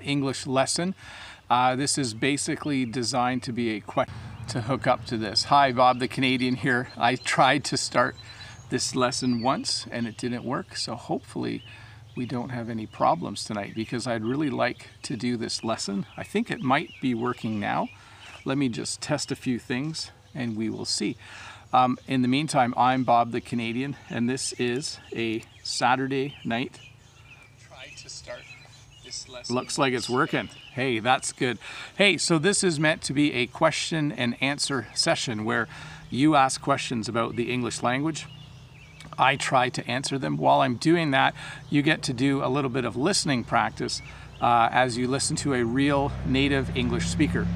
English lesson. This is basically designed to be a question to hook up to this. Hi, Bob the Canadian here. I tried to start this lesson once and it didn't work, so hopefully we don't have any problems tonight, because I'd really like to do this lesson. I think it might be working now. Let me just test a few things and we will see. In the meantime, I'm Bob the Canadian, and this is a Saturday night. Try to start this lesson. Looks like it's working. Hey, that's good. Hey, so this is meant to be a question and answer session where you ask questions about the English language. I try to answer them. While I'm doing that, you get to do a little bit of listening practice as you listen to a real native English speaker.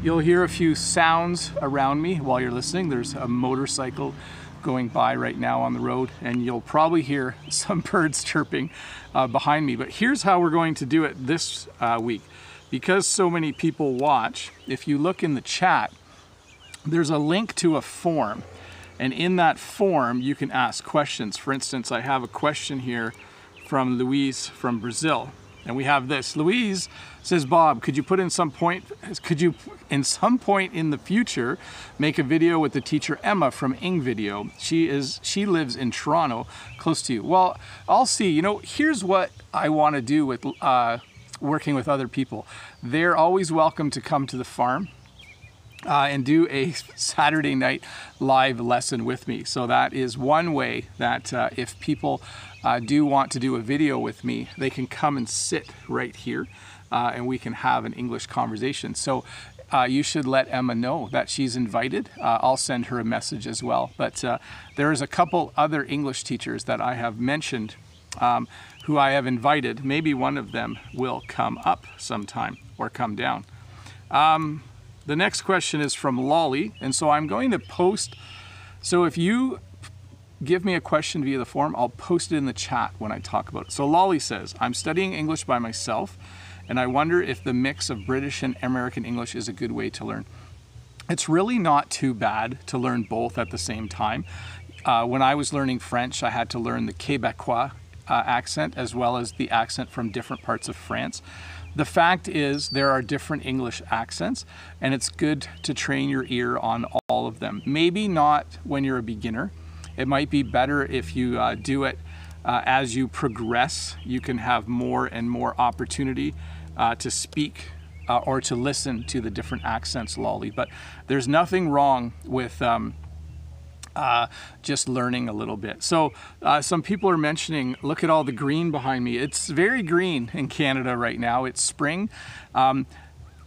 You'll hear a few sounds around me while you're listening. There's a motorcycle going by right now on the road, and you'll probably hear some birds chirping behind me. But here's how we're going to do it this week. Because so many people watch, if you look in the chat, there's a link to a form. And in that form, you can ask questions. For instance, I have a question here from Louise from Brazil. And we have this. Louise says, Bob, could you in some point in the future make a video with the teacher Emma from IngVideo? She lives in Toronto, close to you. Well, I'll see. You know, here's what I want to do with working with other people. They're always welcome to come to the farm and do a Saturday night live lesson with me. So that is one way that if people do want to do a video with me, they can come and sit right here and we can have an English conversation. So you should let Emma know that she's invited. I'll send her a message as well. But there's a couple other English teachers that I have mentioned who I have invited. Maybe one of them will come up sometime or come down. The next question is from Lolly, and so I'm going to post. So if you give me a question via the form, I'll post it in the chat when I talk about it. So Lolly says, I'm studying English by myself, and I wonder if the mix of British and American English is a good way to learn. It's really not too bad to learn both at the same time. When I was learning French, I had to learn the Quebecois accent as well as the accent from different parts of France. The fact is there are different English accents, and it's good to train your ear on all of them. Maybe not when you're a beginner. It might be better if you do it as you progress. You can have more and more opportunity to speak or to listen to the different accents, Lolly. But there's nothing wrong with just learning a little bit. So some people are mentioning, look at all the green behind me. It's very green in Canada right now. It's spring.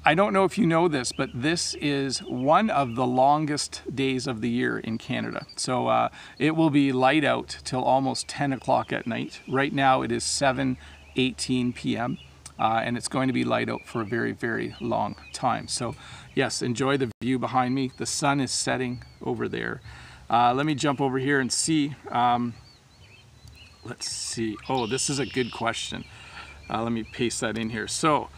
I don't know if you know this, but this is one of the longest days of the year in Canada. So it will be light out till almost 10 o'clock at night. Right now it is 7:18 p.m. And it's going to be light out for a very, very long time. So yes, enjoy the view behind me. The sun is setting over there. Let me jump over here and see. Let's see. Oh, this is a good question. Let me paste that in here. So,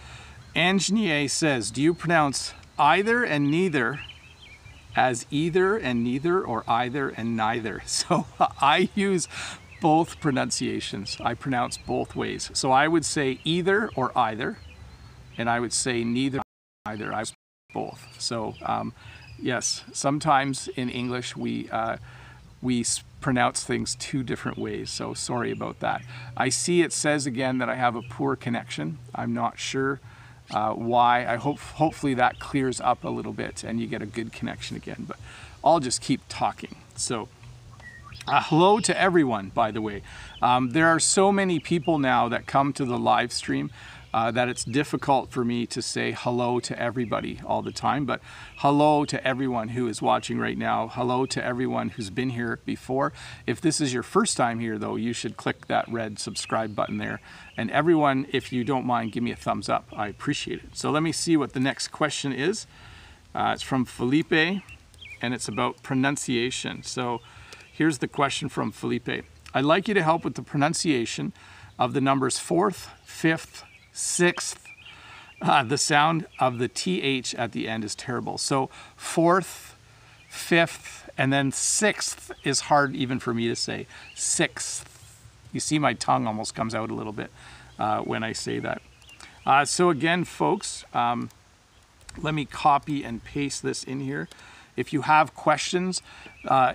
Angenier says, do you pronounce either and neither as either and neither, or either and neither? So I use both pronunciations. I pronounce both ways. So I would say either or either, and I would say neither either. I both. So yes, sometimes in English we pronounce things two different ways, so sorry about that. I see it says again that I have a poor connection. I'm not sure why. Hopefully that clears up a little bit and you get a good connection again, but I'll just keep talking. So hello to everyone, by the way. There are so many people now that come to the live stream that it's difficult for me to say hello to everybody all the time, but hello to everyone who is watching right now. Hello to everyone who's been here before. If this is your first time here though, you should click that red subscribe button there. And everyone, if you don't mind, give me a thumbs up. I appreciate it. So let me see what the next question is. It's from Felipe, and it's about pronunciation. So here's the question from Felipe. I'd like you to help with the pronunciation of the numbers 4th, 5th, 6th. The sound of the TH at the end is terrible. So 4th, 5th, and then 6th is hard even for me to say. 6th. You see my tongue almost comes out a little bit when I say that. So again, folks, let me copy and paste this in here. If you have questions,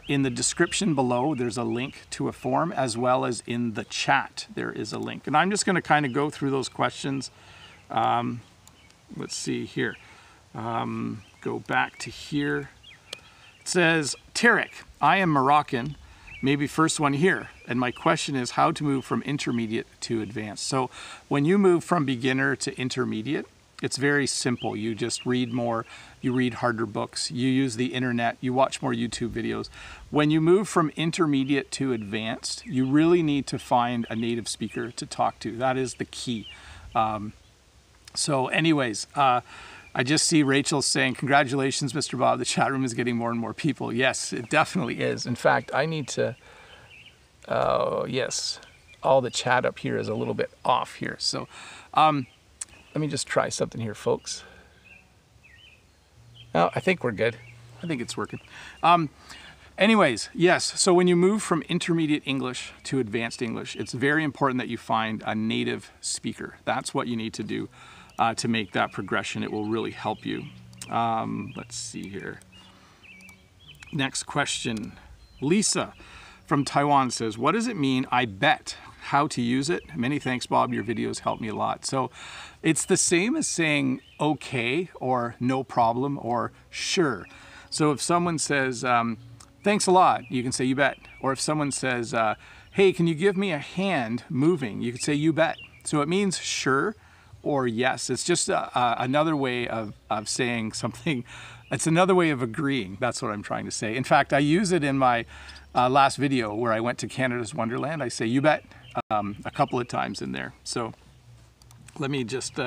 in the description below, there's a link to a form, as well as in the chat, there is a link. And I'm just going to kind of go through those questions. Let's see here. Go back to here. It says, Tarek, I am Moroccan, maybe first one here. And my question is how to move from intermediate to advanced. So when you move from beginner to intermediate, it's very simple. You just read more, you read harder books, you use the internet, you watch more YouTube videos. When you move from intermediate to advanced, you really need to find a native speaker to talk to. That is the key. So anyways, I just see Rachel saying, congratulations, Mr. Bob. The chat room is getting more and more people. Yes, it definitely is. In fact, I need to, yes, all the chat up here is a little bit off here. So let me just try something here, folks. Oh, I think we're good. I think it's working. Anyways, yes, so when you move from intermediate English to advanced English, it's very important that you find a native speaker. That's what you need to do to make that progression. It will really help you. Let's see here. Next question. Lisa from Taiwan says, what does it mean, I bet? How to use it? Many thanks, Bob. Your videos help me a lot. So it's the same as saying okay or no problem or sure. So if someone says, thanks a lot, you can say you bet. Or if someone says, hey, can you give me a hand moving? You could say you bet. So it means sure or yes. It's just another way of saying something. It's another way of agreeing. That's what I'm trying to say. In fact, I use it in my last video where I went to Canada's Wonderland. I say you bet a couple of times in there. So let me just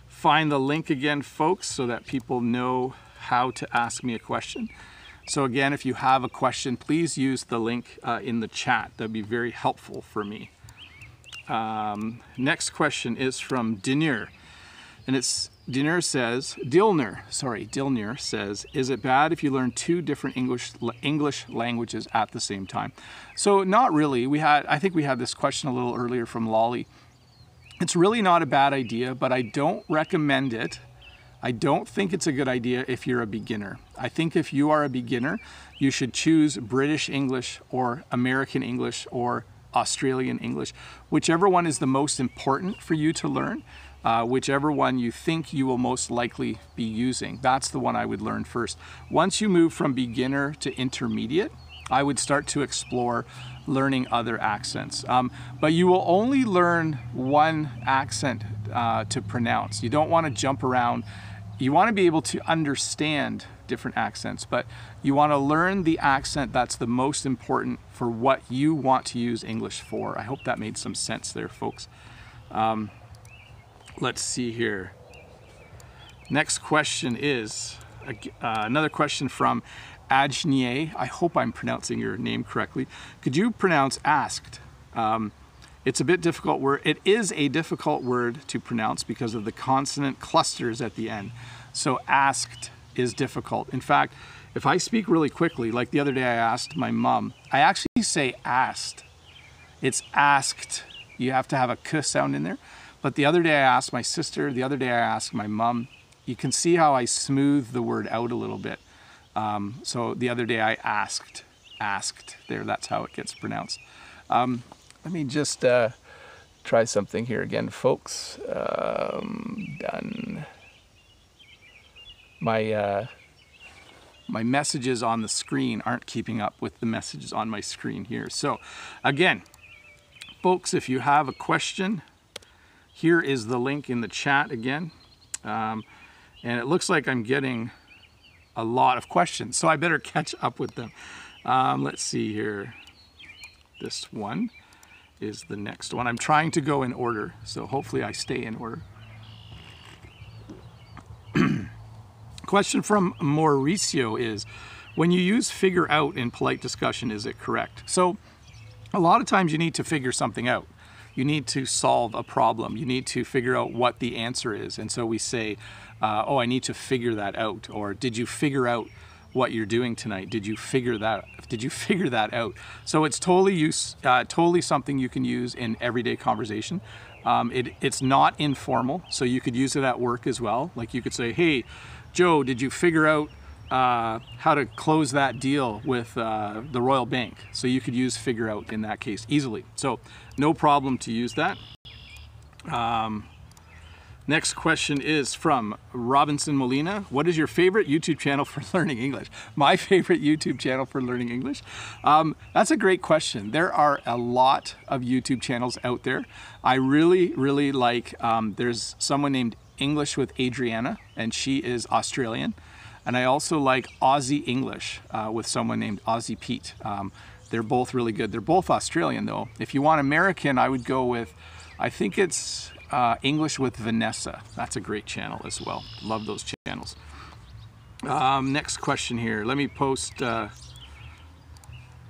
find the link again, folks, so that people know how to ask me a question. So again, if you have a question, please use the link in the chat. That'd be very helpful for me. Next question is from Dilner. And it's, Dilner says, is it bad if you learn two different English languages at the same time? So not really. I think we had this question a little earlier from Lolly. It's really not a bad idea, but I don't recommend it. I don't think it's a good idea if you're a beginner. I think if you are a beginner, you should choose British English or American English or Australian English, whichever one is the most important for you to learn, whichever one you think you will most likely be using. That's the one I would learn first. Once you move from beginner to intermediate, I would start to explore learning other accents. But you will only learn one accent to pronounce. You don't want to jump around. You want to be able to understand different accents, but you want to learn the accent that's the most important for what you want to use English for. I hope that made some sense there, folks. Let's see here. Next question is another question from Ajnie. I hope I'm pronouncing your name correctly. Could you pronounce asked? It's a bit difficult word. It is a difficult word to pronounce because of the consonant clusters at the end. So asked is difficult. In fact, if I speak really quickly, like the other day I asked my mom, I actually say asked. It's asked. You have to have a k sound in there. But the other day I asked my sister, the other day I asked my mom. You can see how I smooth the word out a little bit. So the other day I asked there, that's how it gets pronounced. Let me just try something here again, folks. Done. My messages on the screen aren't keeping up with the messages on my screen here. So again, folks, if you have a question, here is the link in the chat again. And it looks like I'm getting a lot of questions, so I better catch up with them. Let's see here. This one is the next one. I'm trying to go in order, so hopefully I stay in order. Question from Mauricio is, when you use figure out in polite discussion, is it correct? So a lot of times you need to figure something out. You need to solve a problem. You need to figure out what the answer is. And so we say, oh, I need to figure that out. Or did you figure out what you're doing tonight? Did you figure that out? So it's totally something you can use in everyday conversation. It's not informal, so you could use it at work as well. Like you could say, hey, Joe, did you figure out how to close that deal with the Royal Bank? So you could use figure out in that case easily. So no problem to use that. Next question is from Robinson Molina. What is your favorite YouTube channel for learning English? My favorite YouTube channel for learning English? That's a great question. There are a lot of YouTube channels out there. I really like, there's someone named English with Adriana, and she is Australian. And I also like Aussie English with someone named Aussie Pete. They're both really good. They're both Australian though. If you want American, I would go with, I think it's English with Vanessa. That's a great channel as well. Love those channels. Next question here. Let me post,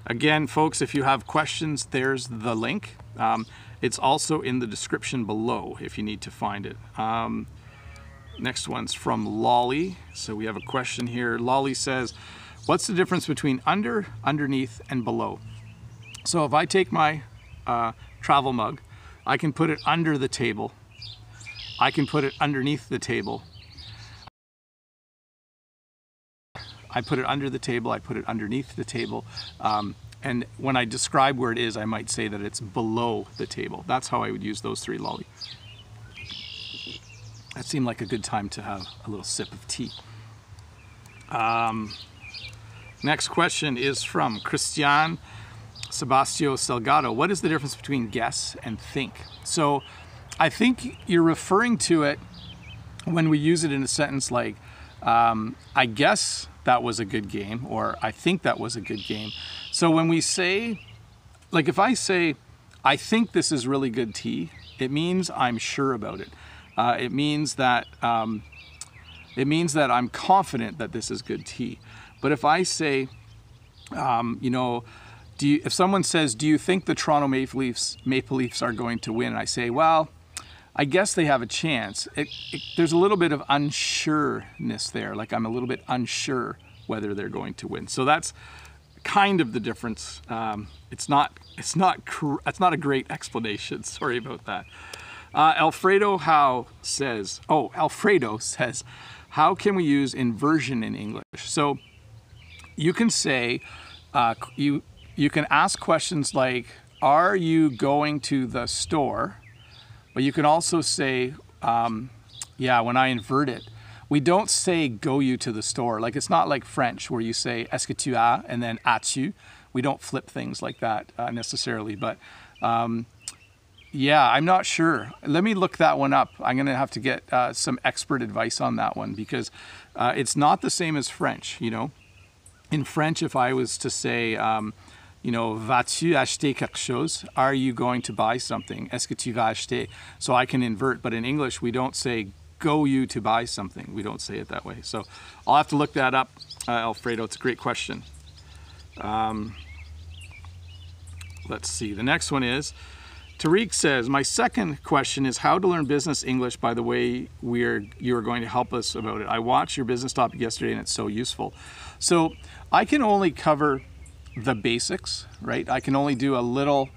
again, folks, if you have questions, there's the link. It's also in the description below if you need to find it. Next one's from Lolly. So we have a question here. Lolly says, what's the difference between under, underneath, and below? So if I take my travel mug, I can put it under the table. I can put it underneath the table. I put it under the table, I put it underneath the table. And when I describe where it is, I might say that it's below the table. That's how I would use those three, Lolly. That seemed like a good time to have a little sip of tea. Next question is from Christian Sebastio Salgado. What is the difference between guess and think? So I think you're referring to it when we use it in a sentence like, I guess that was a good game, or I think that was a good game. So when we say, like if I say, I think this is really good tea, it means I'm sure about it. It means that I'm confident that this is good tea. But if I say, you know, if someone says, do you think the Toronto Maple Leafs are going to win? And I say, well, I guess they have a chance. There's a little bit of unsureness there. Like I'm a little bit unsure whether they're going to win. So that's kind of the difference. It's not a great explanation. Sorry about that. Alfredo says, how can we use inversion in English? So you can say, you can ask questions like, are you going to the store? But you can also say, yeah, when I invert it, we don't say go you to the store. Like it's not like French where you say est-ce que tu as and then as-tu. We don't flip things like that necessarily. But yeah, I'm not sure. Let me look that one up. I'm going to have to get some expert advice on that one because it's not the same as French, you know. In French, if I was to say, you know, vas-tu acheter quelque chose? Are you going to buy something? Est-ce que tu vas acheter? So I can invert, but in English, we don't say go you to buy something. We don't say it that way. So I'll have to look that up, Alfredo. It's a great question. Let's see. The next one is, Tariq says, my second question is how to learn business English by the way you are going to help us about it. I watched your business topic yesterday and it's so useful. So I can only cover the basics, right? I can only do a little,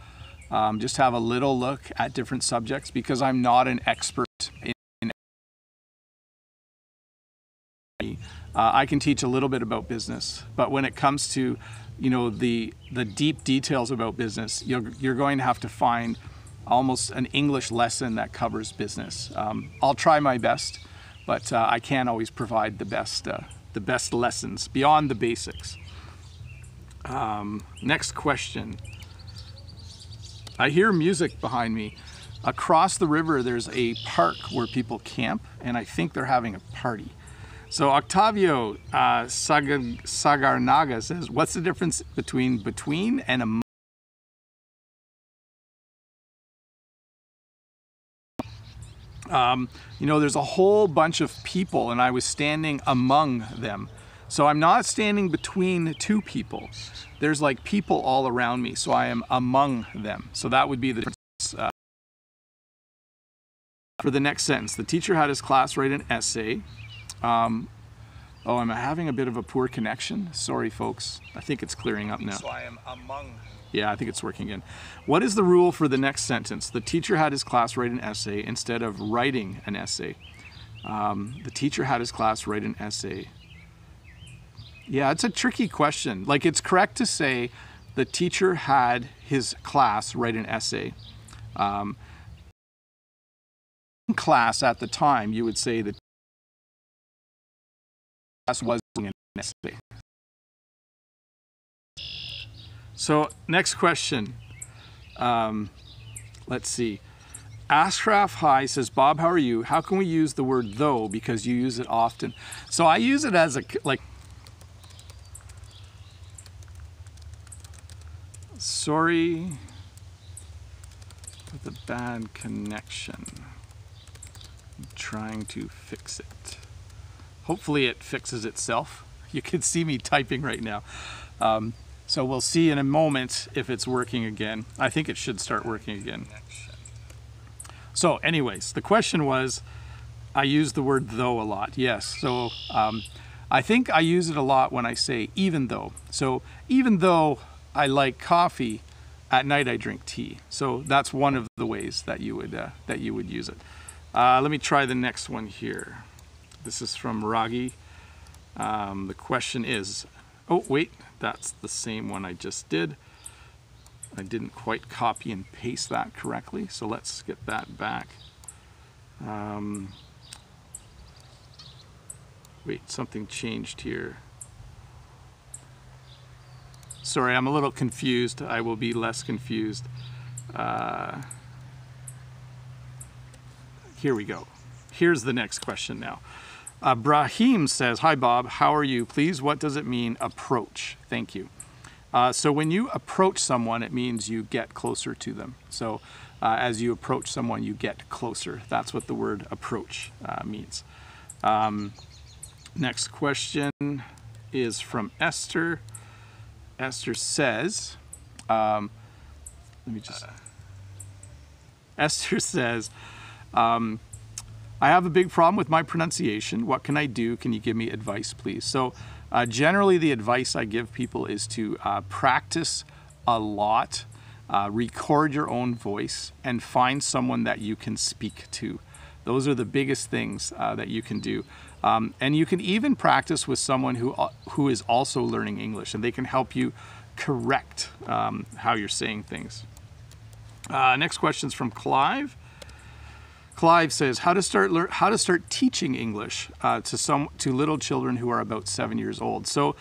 just have a little look at different subjects because I'm not an expert in I can teach a little bit about business, but when it comes to, you know, the deep details about business, you're going to have to find almost an English lesson that covers business. I'll try my best, but I can't always provide the best lessons beyond the basics. Next question. I hear music behind me. Across the river, there's a park where people camp, and I think they're having a party. So Octavio Sagarnaga says, what's the difference between and among? You know, there's a whole bunch of people and I was standing among them. So I'm not standing between two people. There's like people all around me, so I am among them. So that would be the difference. For the next sentence, the teacher had his class write an essay. Oh, I'm having a bit of a poor connection. Sorry, folks. I think it's clearing up now. So I am among Yeah, I think it's working again. What is the rule for the next sentence? The teacher had his class write an essay instead of writing an essay. The teacher had his class write an essay. Yeah, it's a tricky question. Like, it's correct to say the teacher had his class write an essay. In class at the time, you would say the class was doing an essay. So, next question. Let's see. Ashraf High says, Bob, how are you? How can we use the word though because you use it often? So I use it as a, like, sorry for the bad connection. I'm trying to fix it. Hopefully it fixes itself. You can see me typing right now. So we'll see in a moment if it's working again. I think it should start working again. So anyways, the question was, I use the word though a lot. Yes, so I think I use it a lot when I say even though. So even though I like coffee, at night I drink tea. So that's one of the ways that you would use it. Let me try the next one here. This is from Ragi. The question is, oh wait, that's the same one I just did. I didn't quite copy and paste that correctly, so let's get that back. Wait, something changed here. Sorry, I'm a little confused. I will be less confused. Here we go. Here's the next question now. Brahim says, hi Bob, how are you? Please, what does it mean, approach? Thank you. So when you approach someone, it means you get closer to them. So as you approach someone, you get closer. That's what the word approach means. Next question is from Esther. Esther says, Esther says, I have a big problem with my pronunciation. What can I do? Can you give me advice, please? So generally the advice I give people is to practice a lot, record your own voice, and find someone that you can speak to. Those are the biggest things that you can do. And you can even practice with someone who is also learning English, and they can help you correct how you're saying things. Next question is from Clive. Clive says, how to start teaching English to little children who are about 7 years old. So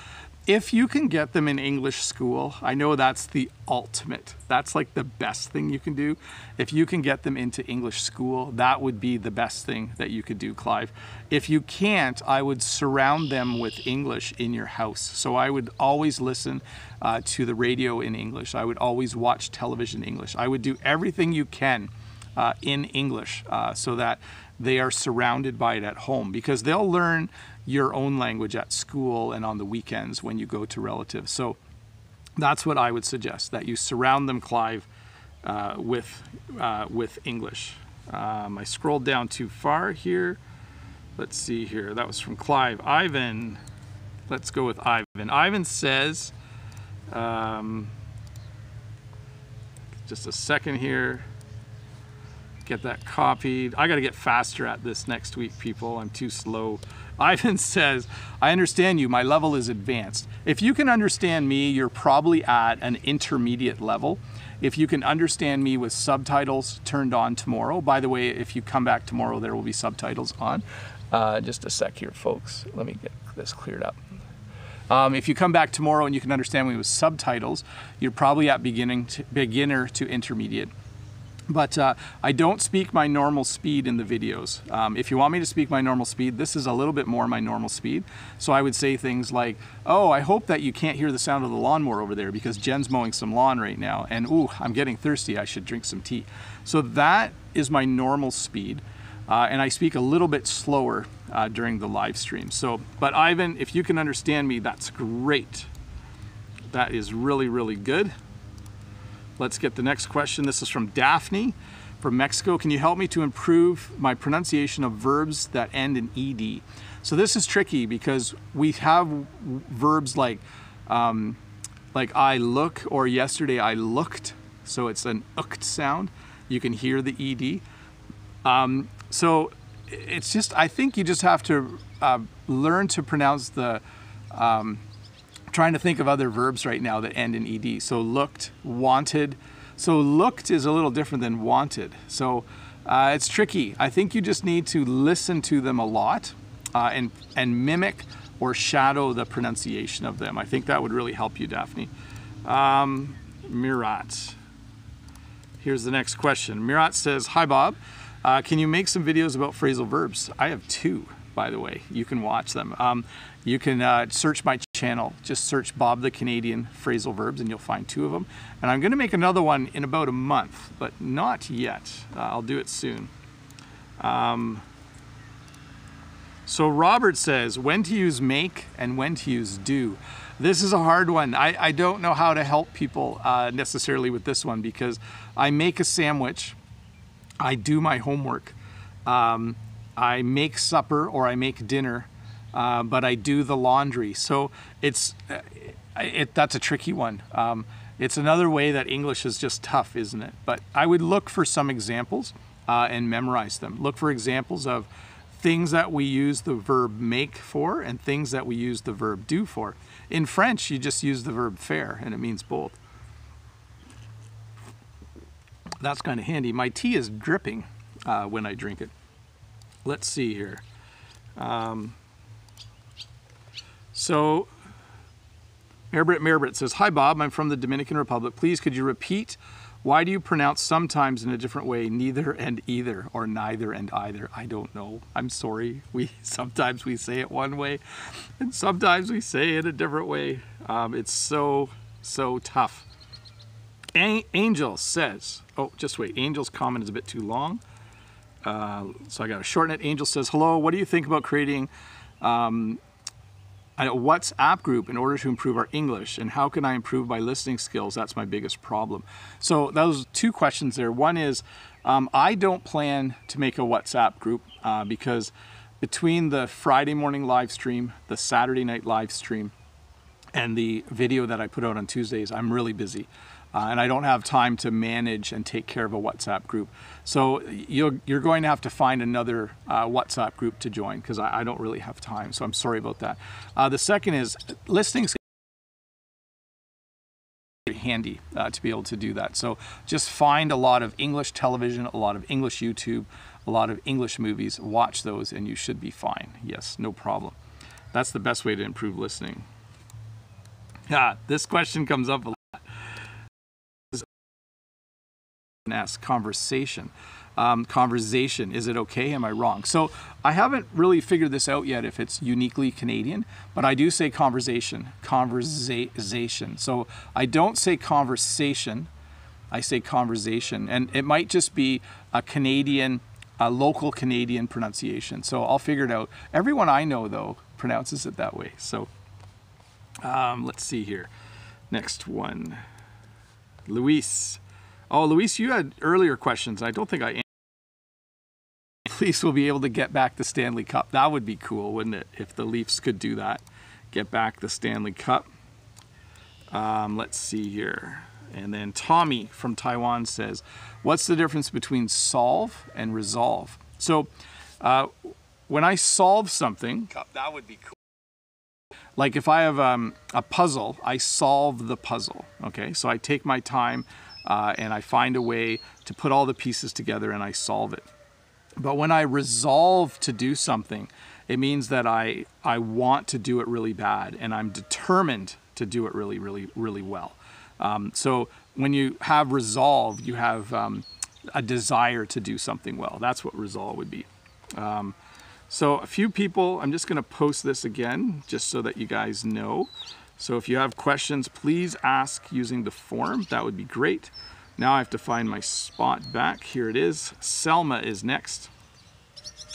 if you can get them in English school, I know that's the ultimate. That's like the best thing you can do. If you can get them into English school, that would be the best thing that you could do, Clive. If you can't, I would surround them with English in your house. So I would always listen to the radio in English. I would always watch television in English. I would do everything you can in English so that they are surrounded by it at home, because they'll learn your own language at school and on the weekends when you go to relatives. So that's what I would suggest, that you surround them, Clive, with English. I scrolled down too far here. Let's see here. That was from Clive. Ivan, let's go with Ivan. Ivan says, just a second here. Get that copied. I got to get faster at this next week, people. I'm too slow. Ivan says, I understand you. My level is advanced. If you can understand me, you're probably at an intermediate level. If you can understand me with subtitles turned on tomorrow, by the way, if you come back tomorrow, there will be subtitles on. Just a sec here, folks. Let me get this cleared up. If you come back tomorrow and you can understand me with subtitles, you're probably at beginner to intermediate. But I don't speak my normal speed in the videos. If you want me to speak my normal speed, this is a little bit more my normal speed. So I would say things like, oh, I hope that you can't hear the sound of the lawnmower over there because Jen's mowing some lawn right now. And ooh, I'm getting thirsty, I should drink some tea. So that is my normal speed. And I speak a little bit slower during the live stream. So, but Ivan, if you can understand me, that's great. That is really, really good. Let's get the next question. This is from Daphne from Mexico. Can you help me to improve my pronunciation of verbs that end in ed? So this is tricky because we have verbs like like I look, or yesterday I looked. So it's an ukt sound. You can hear the ed. So it's just, I think you just have to learn to pronounce the, trying to think of other verbs right now that end in ed. So looked, wanted. So looked is a little different than wanted. So it's tricky. I think you just need to listen to them a lot and mimic or shadow the pronunciation of them. I think that would really help you, Daphne. Mirat. Here's the next question. Mirat says, hi Bob, can you make some videos about phrasal verbs? I have 2, by the way. You can watch them. You can search my channel. Just search Bob the Canadian Phrasal Verbs and you'll find 2 of them. And I'm gonna make another one in about a month, but not yet. I'll do it soon. So Robert says, when to use make and when to use do. This is a hard one. I don't know how to help people necessarily with this one, because I make a sandwich, I do my homework, I make supper or I make dinner, but I do the laundry. So that's a tricky one. It's another way that English is just tough, isn't it? But I would look for some examples and memorize them. Look for examples of things that we use the verb make for and things that we use the verb do for. In French, you just use the verb faire and it means both. That's kind of handy. My tea is dripping when I drink it. Let's see here. So Merbrit says, hi Bob, I'm from the Dominican Republic. Please, could you repeat, why do you pronounce sometimes in a different way, neither and either, or neither and either? I don't know. I'm sorry. Sometimes we say it one way, and sometimes we say it a different way. It's so tough. Angel says, oh, just wait. Angel's comment is a bit too long. So I got to shorten it. Angel says, hello, what do you think about creating a WhatsApp group in order to improve our English, and how can I improve my listening skills? That's my biggest problem. So those 2 questions there. One is, I don't plan to make a WhatsApp group because between the Friday morning live stream, the Saturday night live stream, and the video that I put out on Tuesdays, I'm really busy. And I don't have time to manage and take care of a WhatsApp group. So you're going to have to find another WhatsApp group to join, because I don't really have time. So I'm sorry about that. The second is listening skills. Very handy to be able to do that. So just find a lot of English television, a lot of English YouTube, a lot of English movies, watch those and you should be fine. Yes, no problem. That's the best way to improve listening. This question comes up a lot. Ask conversation. Conversation, is it okay? Am I wrong? So I haven't really figured this out yet if it's uniquely Canadian, but I do say conversation. Conversation. So I don't say conversation, I say conversation. And it might just be a Canadian, a local Canadian pronunciation. So I'll figure it out. Everyone I know, though, pronounces it that way. So let's see here. Next one. Luis. Oh, Luis, you had earlier questions. I don't think I answered. Leafs will be able to get back the Stanley Cup. That would be cool, wouldn't it? If the Leafs could do that. Get back the Stanley Cup. Let's see here. And then Tommy from Taiwan says, what's the difference between solve and resolve? So when I solve something, that would be cool. Like if I have a puzzle, I solve the puzzle. Okay, so I take my time and I find a way to put all the pieces together and I solve it. But when I resolve to do something, it means that I want to do it really bad and I'm determined to do it really, really, really well. So when you have resolve, you have a desire to do something well. That's what resolve would be. So a few people, I'm just going to post this again just so that you guys know. So if you have questions, please ask using the form. That would be great. Now I have to find my spot back. Here it is. Selma is next.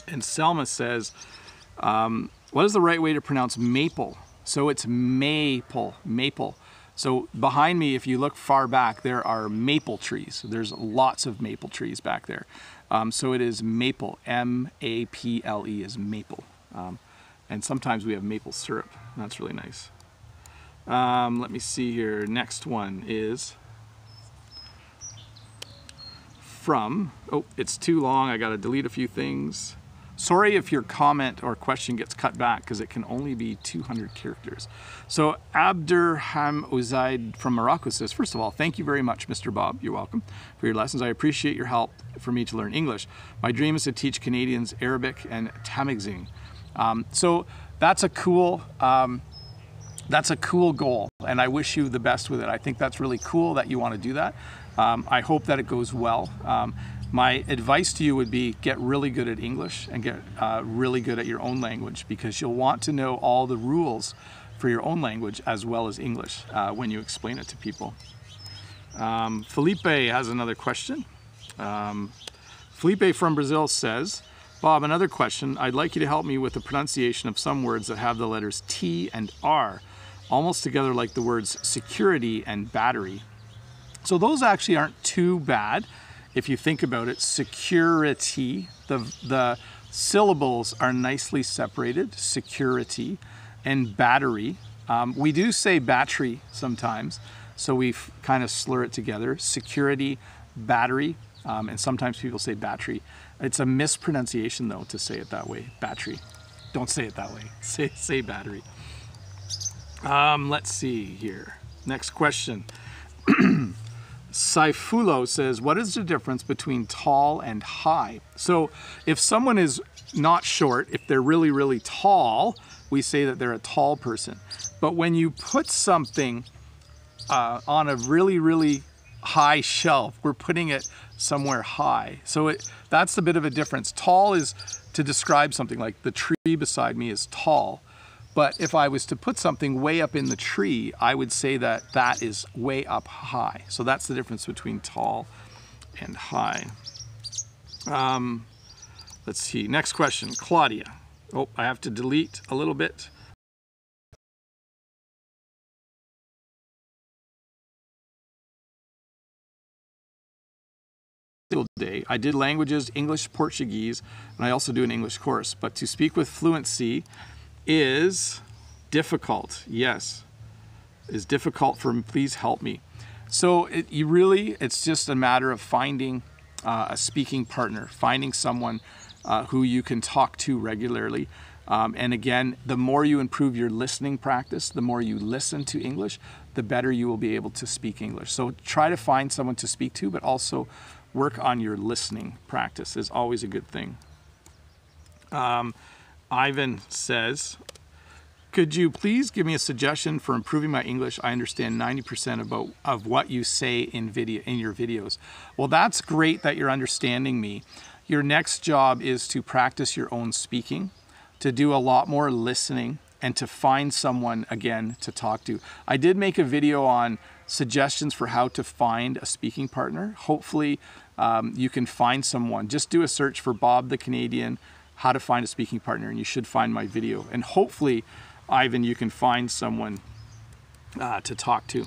And Selma says, what is the right way to pronounce maple? So it's maple, maple. So behind me, if you look far back, there are maple trees. There's lots of maple trees back there. So it is maple, M-A-P-L-E is maple. And sometimes we have maple syrup. That's really nice. Let me see here. Next one is from, oh, it's too long. I got to delete a few things. Sorry if your comment or question gets cut back because it can only be 200 characters. So Abdurham Uzaid from Morocco says, first of all, thank you very much, Mr. Bob. You're welcome for your lessons. I appreciate your help for me to learn English. My dream is to teach Canadians Arabic and Tamazight. So that's a cool goal, and I wish you the best with it. I think that's really cool that you want to do that. I hope that it goes well. My advice to you would be get really good at English and get really good at your own language, because you'll want to know all the rules for your own language as well as English when you explain it to people. Felipe has another question. Felipe from Brazil says, Bob, another question. I'd like you to help me with the pronunciation of some words that have the letters T and R, almost together like the words security and battery. So those actually aren't too bad. If you think about it, security, the syllables are nicely separated, security, and battery. We do say battery sometimes, so we kind of slur it together, security, battery, and sometimes people say battery. It's a mispronunciation though to say it that way, battery. Don't say it that way, say battery. Let's see here, next question. Saifulo says, what is the difference between tall and high? So if someone is not short, if they're really, really tall, we say that they're a tall person. But when you put something on a really, really high shelf, we're putting it somewhere high. So that's a bit of a difference. Tall is to describe something, like the tree beside me is tall. But if I was to put something way up in the tree, I would say that that is way up high. So that's the difference between tall and high. Let's see, next question, Claudia. Oh, I have to delete a little bit. Day. I did languages, English, Portuguese, and I also do an English course. But to speak with fluency is difficult. Yes, is difficult for me. Please help me. So it's just a matter of finding a speaking partner, finding someone who you can talk to regularly. And again, the more you improve your listening practice, the more you listen to English, the better you will be able to speak English. So try to find someone to speak to, but also work on your listening practice is always a good thing. Ivan says, could you please give me a suggestion for improving my English? I understand 90% of what you say in your videos. Well, that's great that you're understanding me. Your next job is to practice your own speaking, to do a lot more listening, and to find someone, again, to talk to. I did make a video on suggestions for how to find a speaking partner. Hopefully you can find someone. Just do a search for Bob the Canadian, how to find a speaking partner, and you should find my video. And hopefully, Ivan, you can find someone to talk to.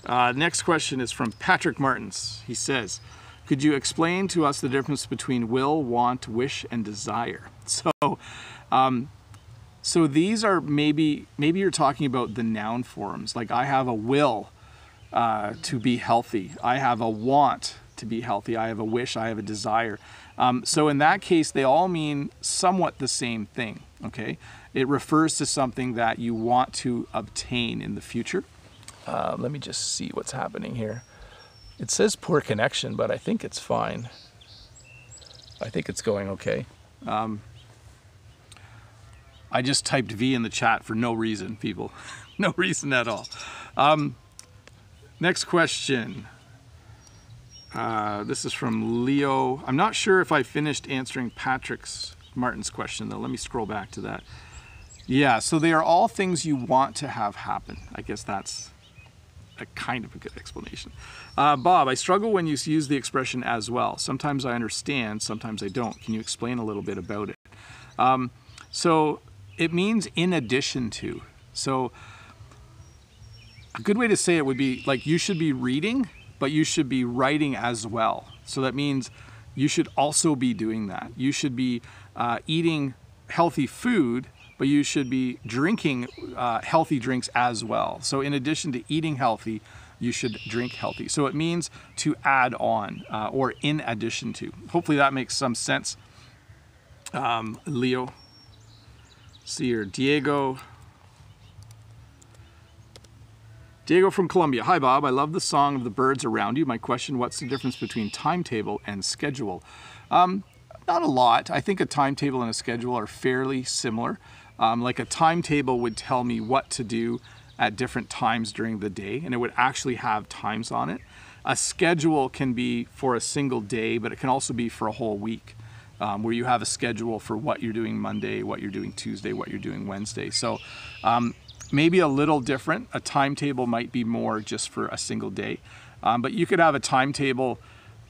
Next question is from Patrick Martins. He says, could you explain to us the difference between will, want, wish, and desire? So these are maybe you're talking about the noun forms. Like I have a will to be healthy. I have a want to be healthy. I have a wish. I have a desire. So in that case, they all mean somewhat the same thing, okay? It refers to something that you want to obtain in the future. Let me just see what's happening here. It says poor connection, but I think it's fine. I think it's going okay. I just typed V in the chat for no reason, people. No reason at all. Next question. This is from Leo. I'm not sure if I finished answering Martin's question, though. Let me scroll back to that. Yeah, so they are all things you want to have happen. I guess that's a kind of a good explanation. Bob, I struggle when you use the expression as well. Sometimes I understand, sometimes I don't. Can you explain a little bit about it? So it means in addition to. So a good way to say it would be like you should be reading, but you should be writing as well. So that means you should also be doing that. You should be eating healthy food, but you should be drinking healthy drinks as well. So in addition to eating healthy, you should drink healthy. So it means to add on or in addition to. Hopefully that makes some sense. Leo, see here, Diego from Colombia. Hi Bob, I love the song of the birds around you. My question, what's the difference between timetable and schedule? Not a lot. I think a timetable and a schedule are fairly similar. Like a timetable would tell me what to do at different times during the day, and it would actually have times on it. A schedule can be for a single day, but it can also be for a whole week, where you have a schedule for what you're doing Monday, what you're doing Tuesday, what you're doing Wednesday. So maybe a little different. A timetable might be more just for a single day, but you could have a timetable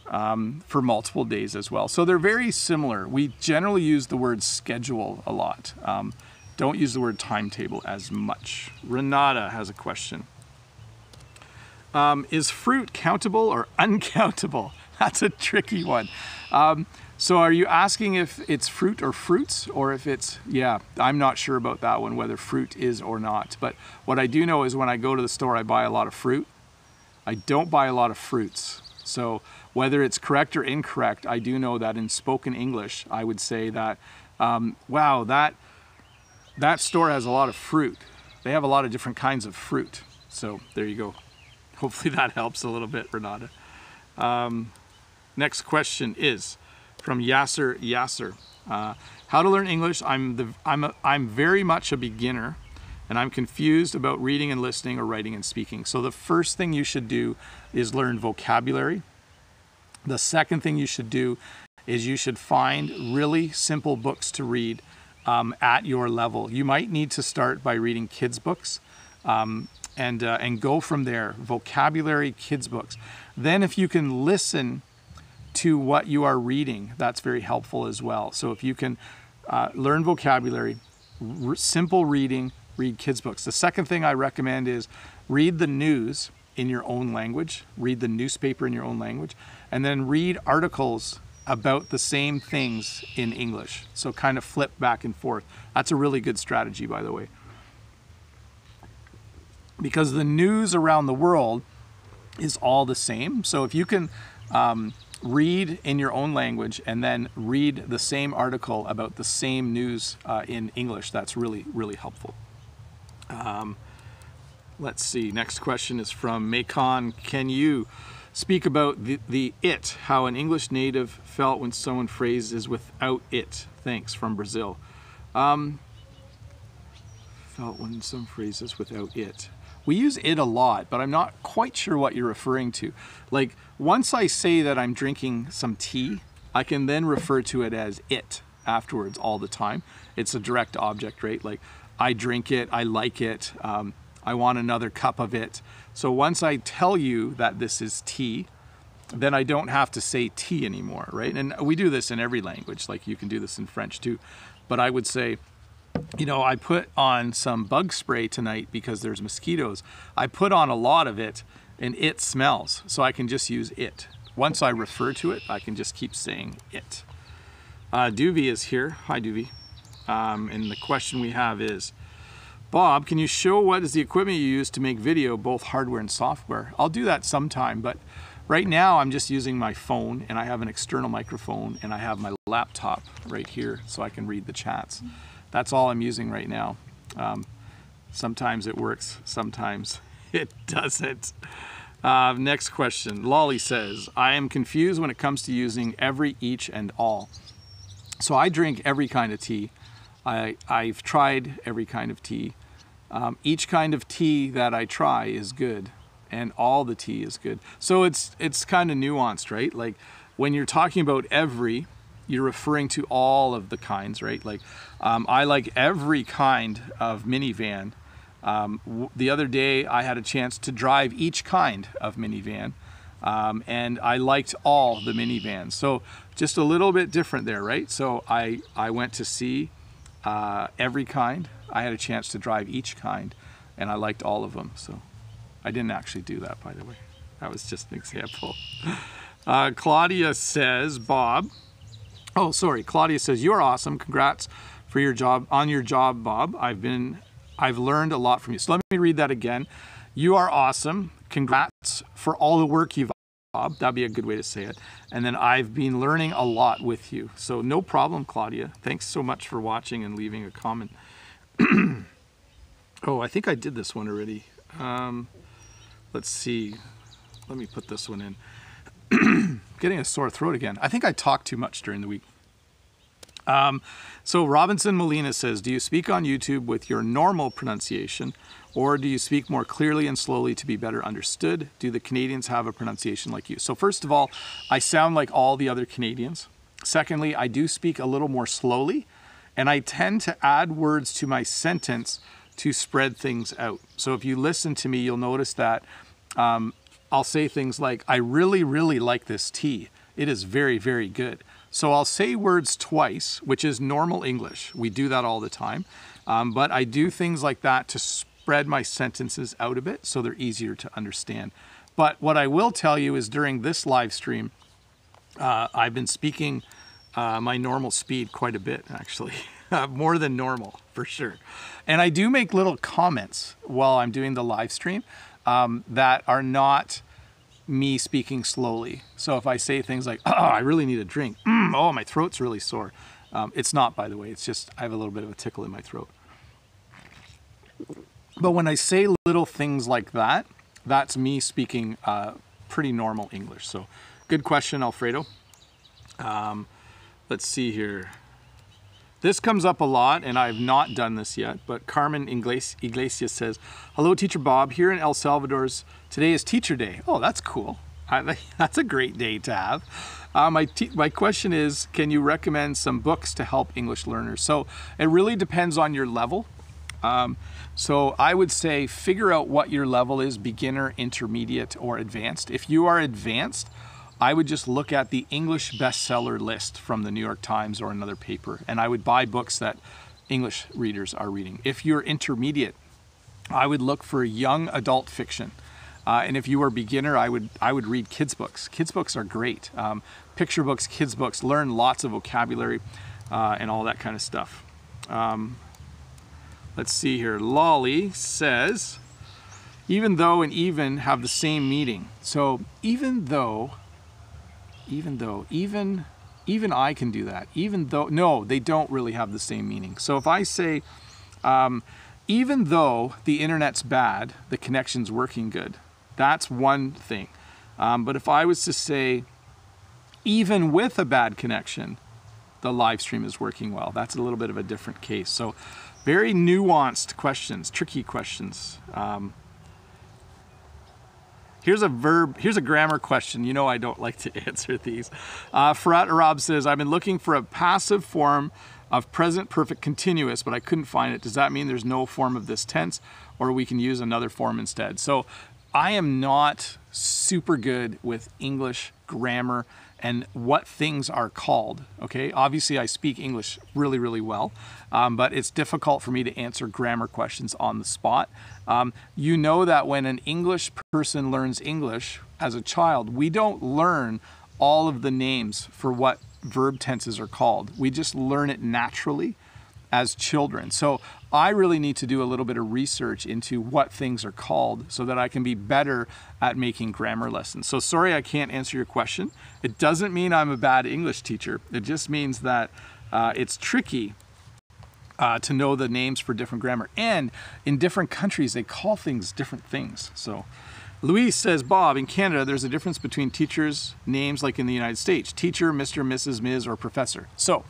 for multiple days as well. So they're very similar. We generally use the word schedule a lot. Don't use the word timetable as much. Renata has a question. Is fruit countable or uncountable? That's a tricky one. So are you asking if it's fruit or fruits, or if it's, yeah, I'm not sure about that one, whether fruit is or not. But what I do know is when I go to the store, I buy a lot of fruit. I don't buy a lot of fruits. So whether it's correct or incorrect, I do know that in spoken English, I would say that, wow, that store has a lot of fruit. They have a lot of different kinds of fruit. So there you go. Hopefully that helps a little bit, Renata. Next question is from Yasser. How to learn English? I'm very much a beginner, and I'm confused about reading and listening or writing and speaking. So the first thing you should do is learn vocabulary. The second thing you should do is you should find really simple books to read at your level. You might need to start by reading kids' books and go from there. Vocabulary, kids' books. Then if you can listen to what you are reading, that's very helpful as well. So if you can learn vocabulary, simple reading, read kids' books. The second thing I recommend is read the news in your own language, read the newspaper in your own language, and then read articles about the same things in English. So kind of flip back and forth. That's a really good strategy, by the way. Because the news around the world is all the same. So if you can read in your own language and then read the same article about the same news in English, that's really, really helpful. Let's see, next question is from Macon. Can you speak about the it, how an English native felt when someone phrases without it? Thanks, from Brazil. Felt when some phrases without it. We use it a lot, but I'm not quite sure what you're referring to. Like, once I say that I'm drinking some tea, I can then refer to it as it afterwards all the time. It's a direct object, right? Like, I drink it, I like it, I want another cup of it. So once I tell you that this is tea, then I don't have to say tea anymore, right? And we do this in every language, like you can do this in French too. But I would say, you know, I put on some bug spray tonight because there's mosquitoes. I put on a lot of it and it smells, so I can just use it. Once I refer to it, I can just keep saying it. Duvie is here. Hi, Duvie. And the question we have is, Bob, can you show what is the equipment you use to make video, both hardware and software? I'll do that sometime, but right now I'm just using my phone, and I have an external microphone, and I have my laptop right here so I can read the chats. That's all I'm using right now. Sometimes it works, sometimes it doesn't. Next question. Lolly says, I am confused when it comes to using every, each, and all. So I drink every kind of tea. I've tried every kind of tea. Each kind of tea that I try is good, and all the tea is good. So it's kind of nuanced, right? Like when you're talking about every, you're referring to all of the kinds, right? Like I like every kind of minivan. The other day I had a chance to drive each kind of minivan, and I liked all the minivans. So just a little bit different there, right? So I went to see every kind. I had a chance to drive each kind, and I liked all of them. So I didn't actually do that, by the way. That was just an example. Claudia says, Bob. Oh, sorry. Claudia says, you're awesome. Congrats for your job, on your job, Bob. I've learned a lot from you. So let me read that again. You are awesome. Congrats for all the work you've done, Bob. That'd be a good way to say it. And then I've been learning a lot with you. So no problem, Claudia. Thanks so much for watching and leaving a comment. Oh, I think I did this one already. Let's see. Let me put this one in. Getting a sore throat again. I think I talked too much during the week. So Robinson Molina says, do you speak on YouTube with your normal pronunciation, or do you speak more clearly and slowly to be better understood? Do the Canadians have a pronunciation like you? So first of all, I sound like all the other Canadians. Secondly, I do speak a little more slowly, and I tend to add words to my sentence to spread things out. So if you listen to me, you'll notice that I'll say things like, I really, really like this tea. It is very, very good. So I'll say words twice, which is normal English. We do that all the time. But I do things like that to spread my sentences out a bit so they're easier to understand. But what I will tell you is during this live stream, I've been speaking my normal speed quite a bit, actually. More than normal, for sure. And I do make little comments while I'm doing the live stream that are not me speaking slowly. So if I say things like, oh, I really need a drink. Oh, my throat's really sore. It's not, by the way. It's just I have a little bit of a tickle in my throat. But when I say little things like that, that's me speaking pretty normal English. So good question, Alfredo. Let's see here. This comes up a lot, and I've not done this yet, but Carmen Iglesias says, hello, Teacher Bob. Here in El Salvador's, today is Teacher Day. Oh, that's cool. That's a great day to have. My question is, can you recommend some books to help English learners? So it really depends on your level. So I would say figure out what your level is, beginner, intermediate, or advanced. If you are advanced, I would just look at the English bestseller list from the New York Times or another paper, and I would buy books that English readers are reading. If you're intermediate, I would look for young adult fiction. And if you are beginner, I would read kids books. Kids books are great. Picture books, kids books, learn lots of vocabulary and all that kind of stuff. Let's see here. Lolly says, even though and even have the same meaning. So even I can do that. Even though, no, they don't really have the same meaning. So if I say, even though the internet's bad, the connection's working good. That's one thing. But if I was to say, even with a bad connection, the live stream is working well. That's a little bit of a different case. So very nuanced questions, tricky questions. Here's a grammar question. You know I don't like to answer these. Farat Arab says, I've been looking for a passive form of present perfect continuous, but I couldn't find it. Does that mean there's no form of this tense, or we can use another form instead? So I am not super good with English grammar and what things are called, okay? Obviously, I speak English really, really well, but it's difficult for me to answer grammar questions on the spot. You know that when an English person learns English as a child, we don't learn all of the names for what verb tenses are called. We just learn it naturally as children. So I really need to do a little bit of research into what things are called so that I can be better at making grammar lessons. So sorry I can't answer your question. It doesn't mean I'm a bad English teacher. It just means that it's tricky to know the names for different grammar. And in different countries, they call things different things. So Louise says, Bob, in Canada, there's a difference between teachers' names like in the United States. Teacher, Mr., Mrs., Ms., or professor. So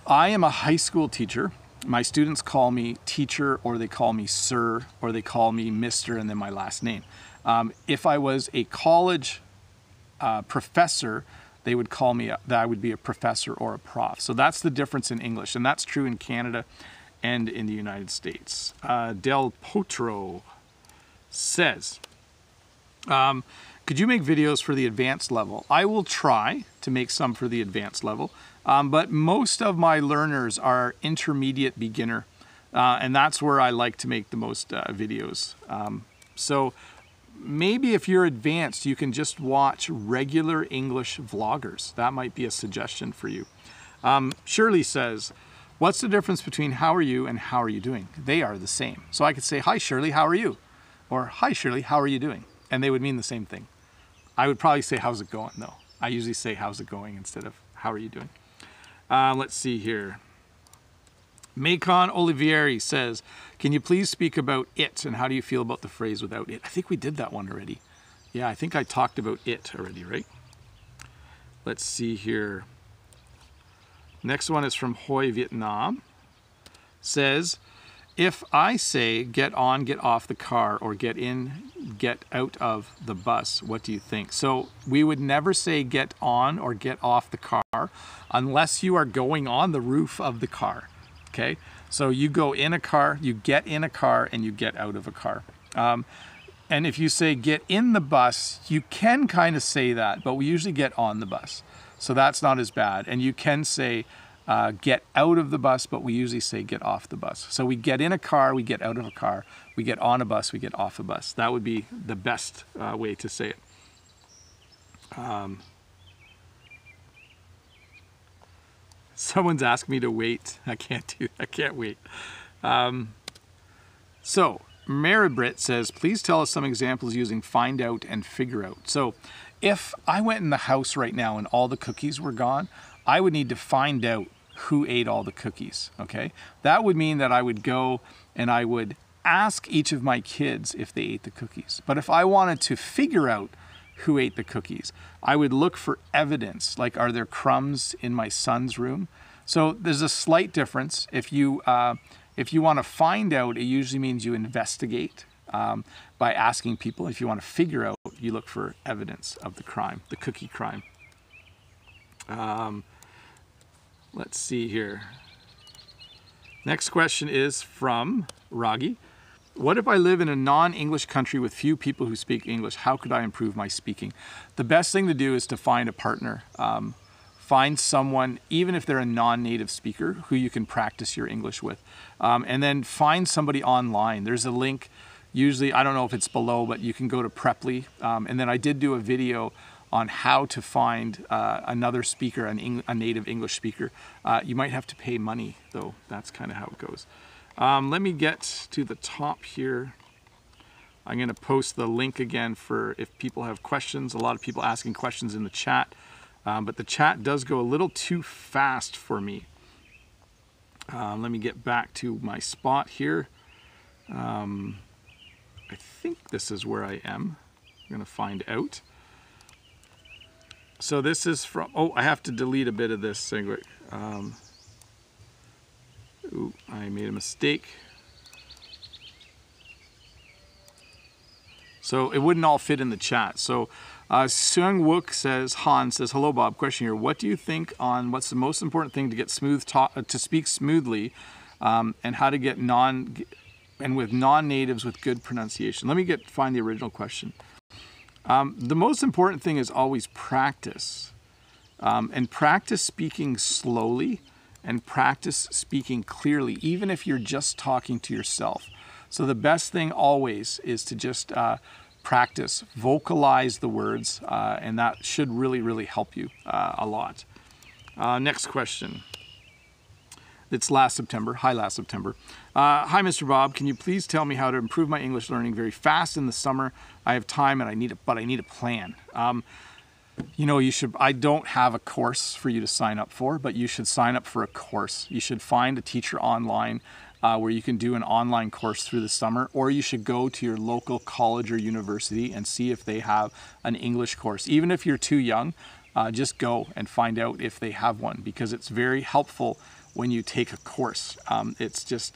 I am a high school teacher. My students call me teacher, or they call me sir, or they call me Mr., and then my last name. If I was a college professor, they would call me, that I would be a professor or a prof. So that's the difference in English, and that's true in Canada and in the United States. Del Potro says, could you make videos for the advanced level? I will try to make some for the advanced level. But most of my learners are intermediate beginner, and that's where I like to make the most videos. So maybe if you're advanced, you can just watch regular English vloggers. That might be a suggestion for you. Shirley says, What's the difference between how are you and how are you doing? They are the same. So I could say, hi Shirley, how are you? Or hi Shirley, how are you doing? And they would mean the same thing. I would probably say, how's it going though? I usually say, how's it going instead of how are you doing? Let's see here. Macon Olivieri says, can you please speak about it and how do you feel about the phrase without it? I think we did that one already. Yeah, I think I talked about it already, right? Let's see here. Next one is from Hoi Vietnam. Says, if I say get on, get off the car, or get in, get out of the bus, what do you think? So we would never say get on or get off the car unless you are going on the roof of the car. Okay, so you go in a car, you get in a car, and you get out of a car. And if you say get in the bus, you can kind of say that, but we usually get on the bus. So that's not as bad. And you can say get out of the bus, but we usually say get off the bus. So we get in a car, we get out of a car, we get on a bus, we get off a bus. That would be the best way to say it. Someone's asked me to wait. I can't wait. So Maribrit says, please tell us some examples using find out and figure out. So if I went in the house right now and all the cookies were gone, I would need to find out who ate all the cookies, okay? That would mean that I would go and I would ask each of my kids if they ate the cookies. But if I wanted to figure out who ate the cookies, I would look for evidence, like are there crumbs in my son's room? So there's a slight difference. If you want to find out, it usually means you investigate by asking people. If you want to figure out, you look for evidence of the crime, the cookie crime. Let's see here. Next question is from Ragi. What if I live in a non-English country with few people who speak English? How could I improve my speaking? The best thing to do is to find a partner. Find someone, even if they're a non-native speaker, who you can practice your English with. And then find somebody online. There's a link, usually, I don't know if it's below, but you can go to Preply. And then I did do a video on how to find another speaker, a native English speaker. You might have to pay money, though. That's kind of how it goes. Let me get to the top here. I'm going to post the link again for if people have questions. A lot of people asking questions in the chat. But the chat does go a little too fast for me. Let me get back to my spot here. I think this is where I am. I'm going to find out. So this is from, oh, I have to delete a bit of this. Ooh, I made a mistake. So it wouldn't all fit in the chat. So Seung Wook says, Han says, hello Bob, question here. What do you think on what's the most important thing to get to speak smoothly and how to get with non-natives with good pronunciation? Let me find the original question. The most important thing is always practice. And practice speaking slowly and practice speaking clearly, even if you're just talking to yourself. So the best thing always is to just practice, vocalize the words, and that should really, really help you a lot. Next question. It's last September. Hi, last September. Hi, Mr. Bob. Can you please tell me how to improve my English learning very fast in the summer? I have time and I need a plan. You know, I don't have a course for you to sign up for, but you should sign up for a course. You should find a teacher online where you can do an online course through the summer, or you should go to your local college or university and see if they have an English course. Even if you're too young, just go and find out if they have one, because it's very helpful when you take a course. It's just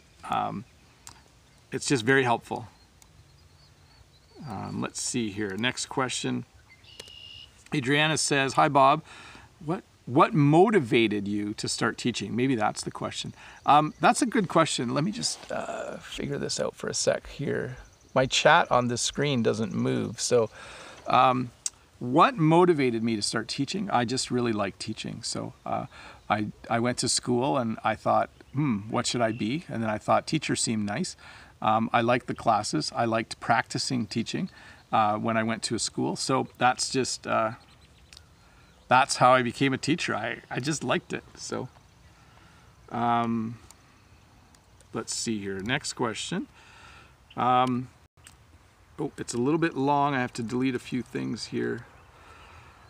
very helpful. Let's see here. Next question. Adriana says, hi Bob, what motivated you to start teaching? Maybe that's the question. That's a good question. Let me just figure this out for a sec here. My chat on this screen doesn't move. So what motivated me to start teaching? I just really like teaching. So I went to school and I thought, what should I be? And then I thought teacher seemed nice. I liked the classes. I liked practicing teaching when I went to a school. So that's just, that's how I became a teacher. I just liked it. So Let's see here. Next question. Oh, it's a little bit long. I have to delete a few things here.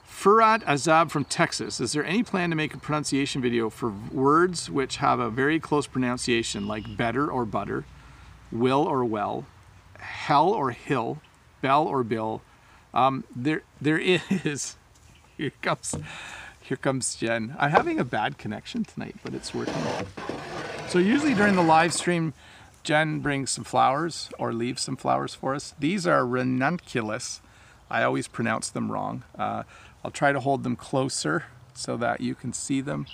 Furat Azab from Texas. Is there any plan to make a pronunciation video for words which have a very close pronunciation, like better or butter, will or well, hell or hill, bell or bill? There is. Here comes Jen. I'm having a bad connection tonight, but it's working. So usually during the live stream, Jen brings some flowers or leaves some flowers for us. These are ranunculus. I always pronounce them wrong. I'll try to hold them closer so that you can see them.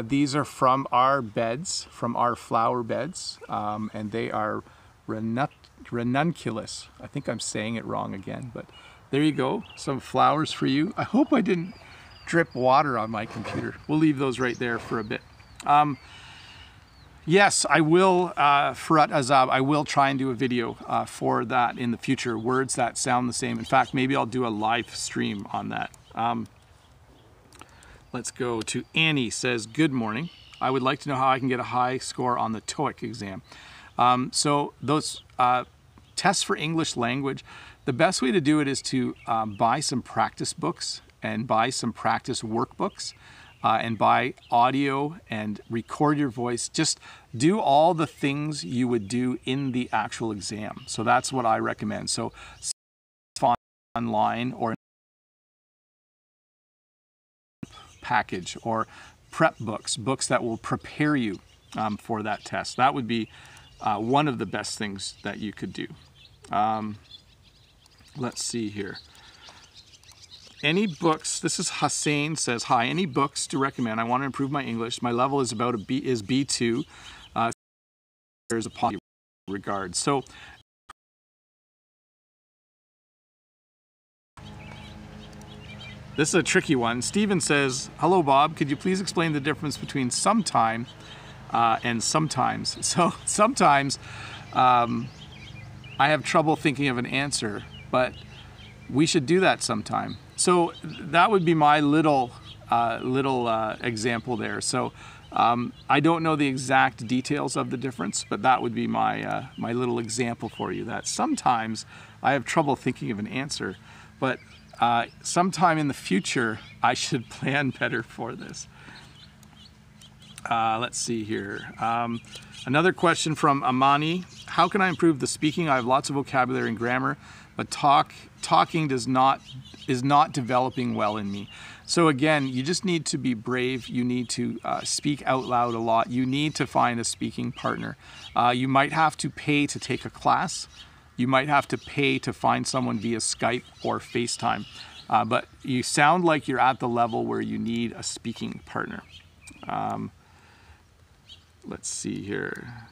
These are from our beds, from our flower beds, and they are ranunculus. I think I'm saying it wrong again, but there you go. Some flowers for you. I hope I didn't drip water on my computer. We'll leave those right there for a bit. Yes, I will, Furat Azab, I will try and do a video for that in the future. Words that sound the same. In fact, maybe I'll do a live stream on that. Let's go to Annie. Says, good morning. I would like to know how I can get a high score on the TOEIC exam. So those tests for English language, the best way to do it is to buy some practice books and buy some practice workbooks. And buy audio and record your voice. Just do all the things you would do in the actual exam. So that's what I recommend. So online or package or prep books, books that will prepare you for that test. That would be one of the best things that you could do. Let's see here. Any books, this is Hussein, says, hi, any books to recommend? I want to improve my English. My level is about B2. There's a positive regard. So this is a tricky one. Steven says, hello, Bob. Could you please explain the difference between sometime and sometimes? So sometimes I have trouble thinking of an answer, but we should do that sometime. So that would be my little example there. So I don't know the exact details of the difference, but that would be my my little example for you. That sometimes I have trouble thinking of an answer, but sometime in the future I should plan better for this. Let's see here. Another question from Amani. How can I improve the speaking? I have lots of vocabulary and grammar, but talking is not developing well in me. So again, you just need to be brave. You need to speak out loud a lot. You need to find a speaking partner. You might have to pay to take a class. You might have to pay to find someone via Skype or FaceTime. But you sound like you're at the level where you need a speaking partner. Let's see here.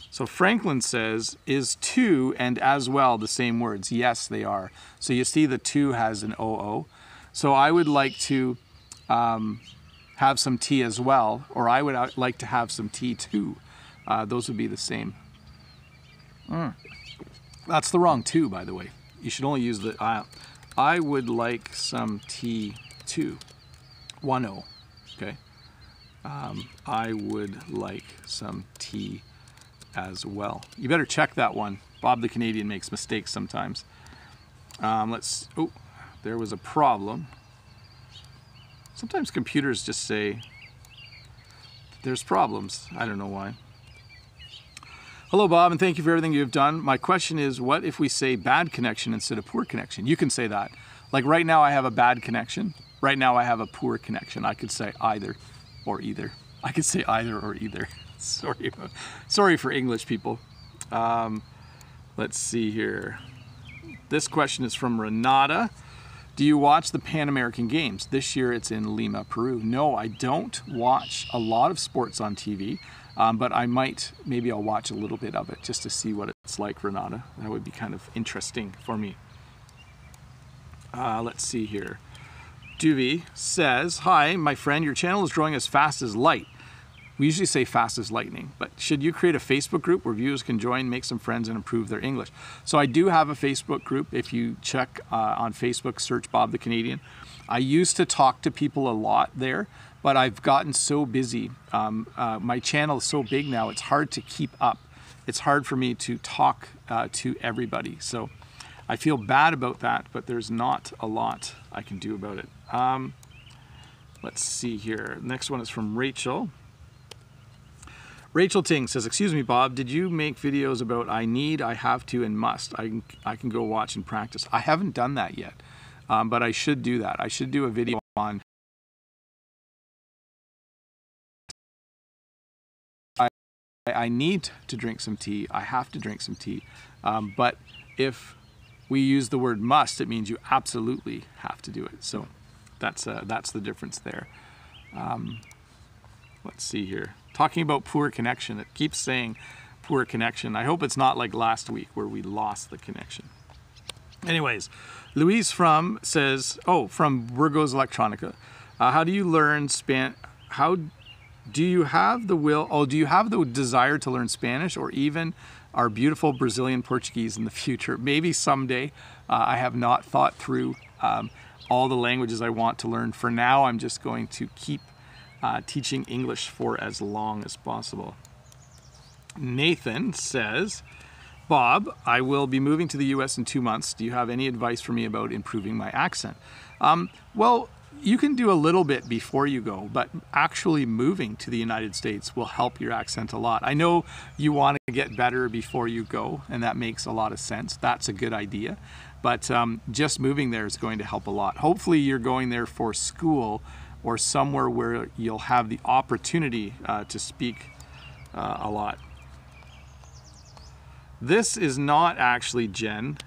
So Franklin says, is to and as well the same words? Yes, they are. So you see the to has an OO. So I would like to have some T as well, or I would like to have some T too. Those would be the same. That's the wrong to, by the way. You should only use the I would like some T too. 1-0, okay? I would like some tea as well. You better check that one. Bob the Canadian makes mistakes sometimes. Oh, there was a problem. Sometimes computers just say there's problems. I don't know why. Hello, Bob, and thank you for everything you've done. My question is, what if we say bad connection instead of poor connection? You can say that. Like right now I have a bad connection. Right now I have a poor connection. I could say either or either. I could say either or either. Sorry for English people. Let's see here. This question is from Renata. Do you watch the Pan American Games? This year it's in Lima, Peru. No, I don't watch a lot of sports on TV, but I might, maybe I'll watch a little bit of it just to see what it's like, Renata. That would be kind of interesting for me. Let's see here. Duvy says, hi, my friend, your channel is growing as fast as light. We usually say fast as lightning, but should you create a Facebook group where viewers can join, make some friends, and improve their English? So I do have a Facebook group. If you check on Facebook, search Bob the Canadian. I used to talk to people a lot there, but I've gotten so busy. My channel is so big now, it's hard to keep up. It's hard for me to talk to everybody. So I feel bad about that, but there's not a lot I can do about it. Let's see here. Next one is from Rachel. Rachel Ting says, excuse me, Bob, did you make videos about I need, I have to, and must? I can go watch and practice. I haven't done that yet, but I should do that. I should do a video on I need to drink some tea, I have to drink some tea. But if we use the word must, it means you absolutely have to do it. So that's the difference there. Let's see here. Talking about poor connection, it keeps saying poor connection. I hope it's not like last week where we lost the connection. Anyways, Louise says, from Burgos Electronica. How do you learn Spanish? How do you have the will? Do you have the desire to learn Spanish or even our beautiful Brazilian Portuguese in the future? Maybe someday. I have not thought through all the languages I want to learn. For now, I'm just going to keep teaching English for as long as possible. Nathan says, Bob, I will be moving to the US in 2 months. Do you have any advice for me about improving my accent? Well, you can do a little bit before you go, but actually moving to the United States will help your accent a lot. I know you want to get better before you go, and that makes a lot of sense. That's a good idea. But just moving there is going to help a lot. Hopefully you're going there for school or somewhere where you'll have the opportunity to speak a lot. This is not actually Jen.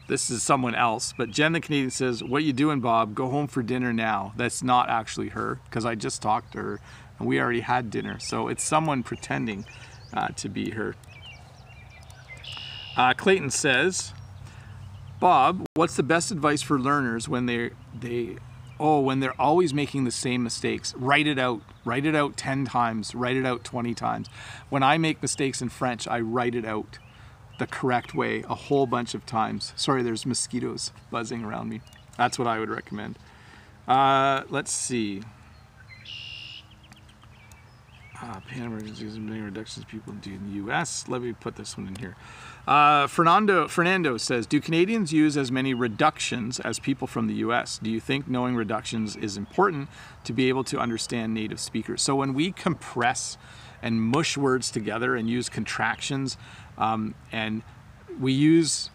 This is someone else, but Jen the Canadian says, what you doing, Bob? Go home for dinner now. That's not actually her, because I just talked to her and we already had dinner. So it's someone pretending to be her. Clayton says, Bob, what's the best advice for learners when when they're always making the same mistakes? Write it out. Write it out 10 times. Write it out 20 times. When I make mistakes in French, I write it out the correct way a whole bunch of times. Sorry, there's mosquitoes buzzing around me. That's what I would recommend. Let's see. Pan emergencies and many reductions people do in the U.S. Let me put this one in here. Fernando says, do Canadians use as many reductions as people from the U.S.? Do you think knowing reductions is important to be able to understand native speakers? So when we compress and mush words together and use contractions, and we use,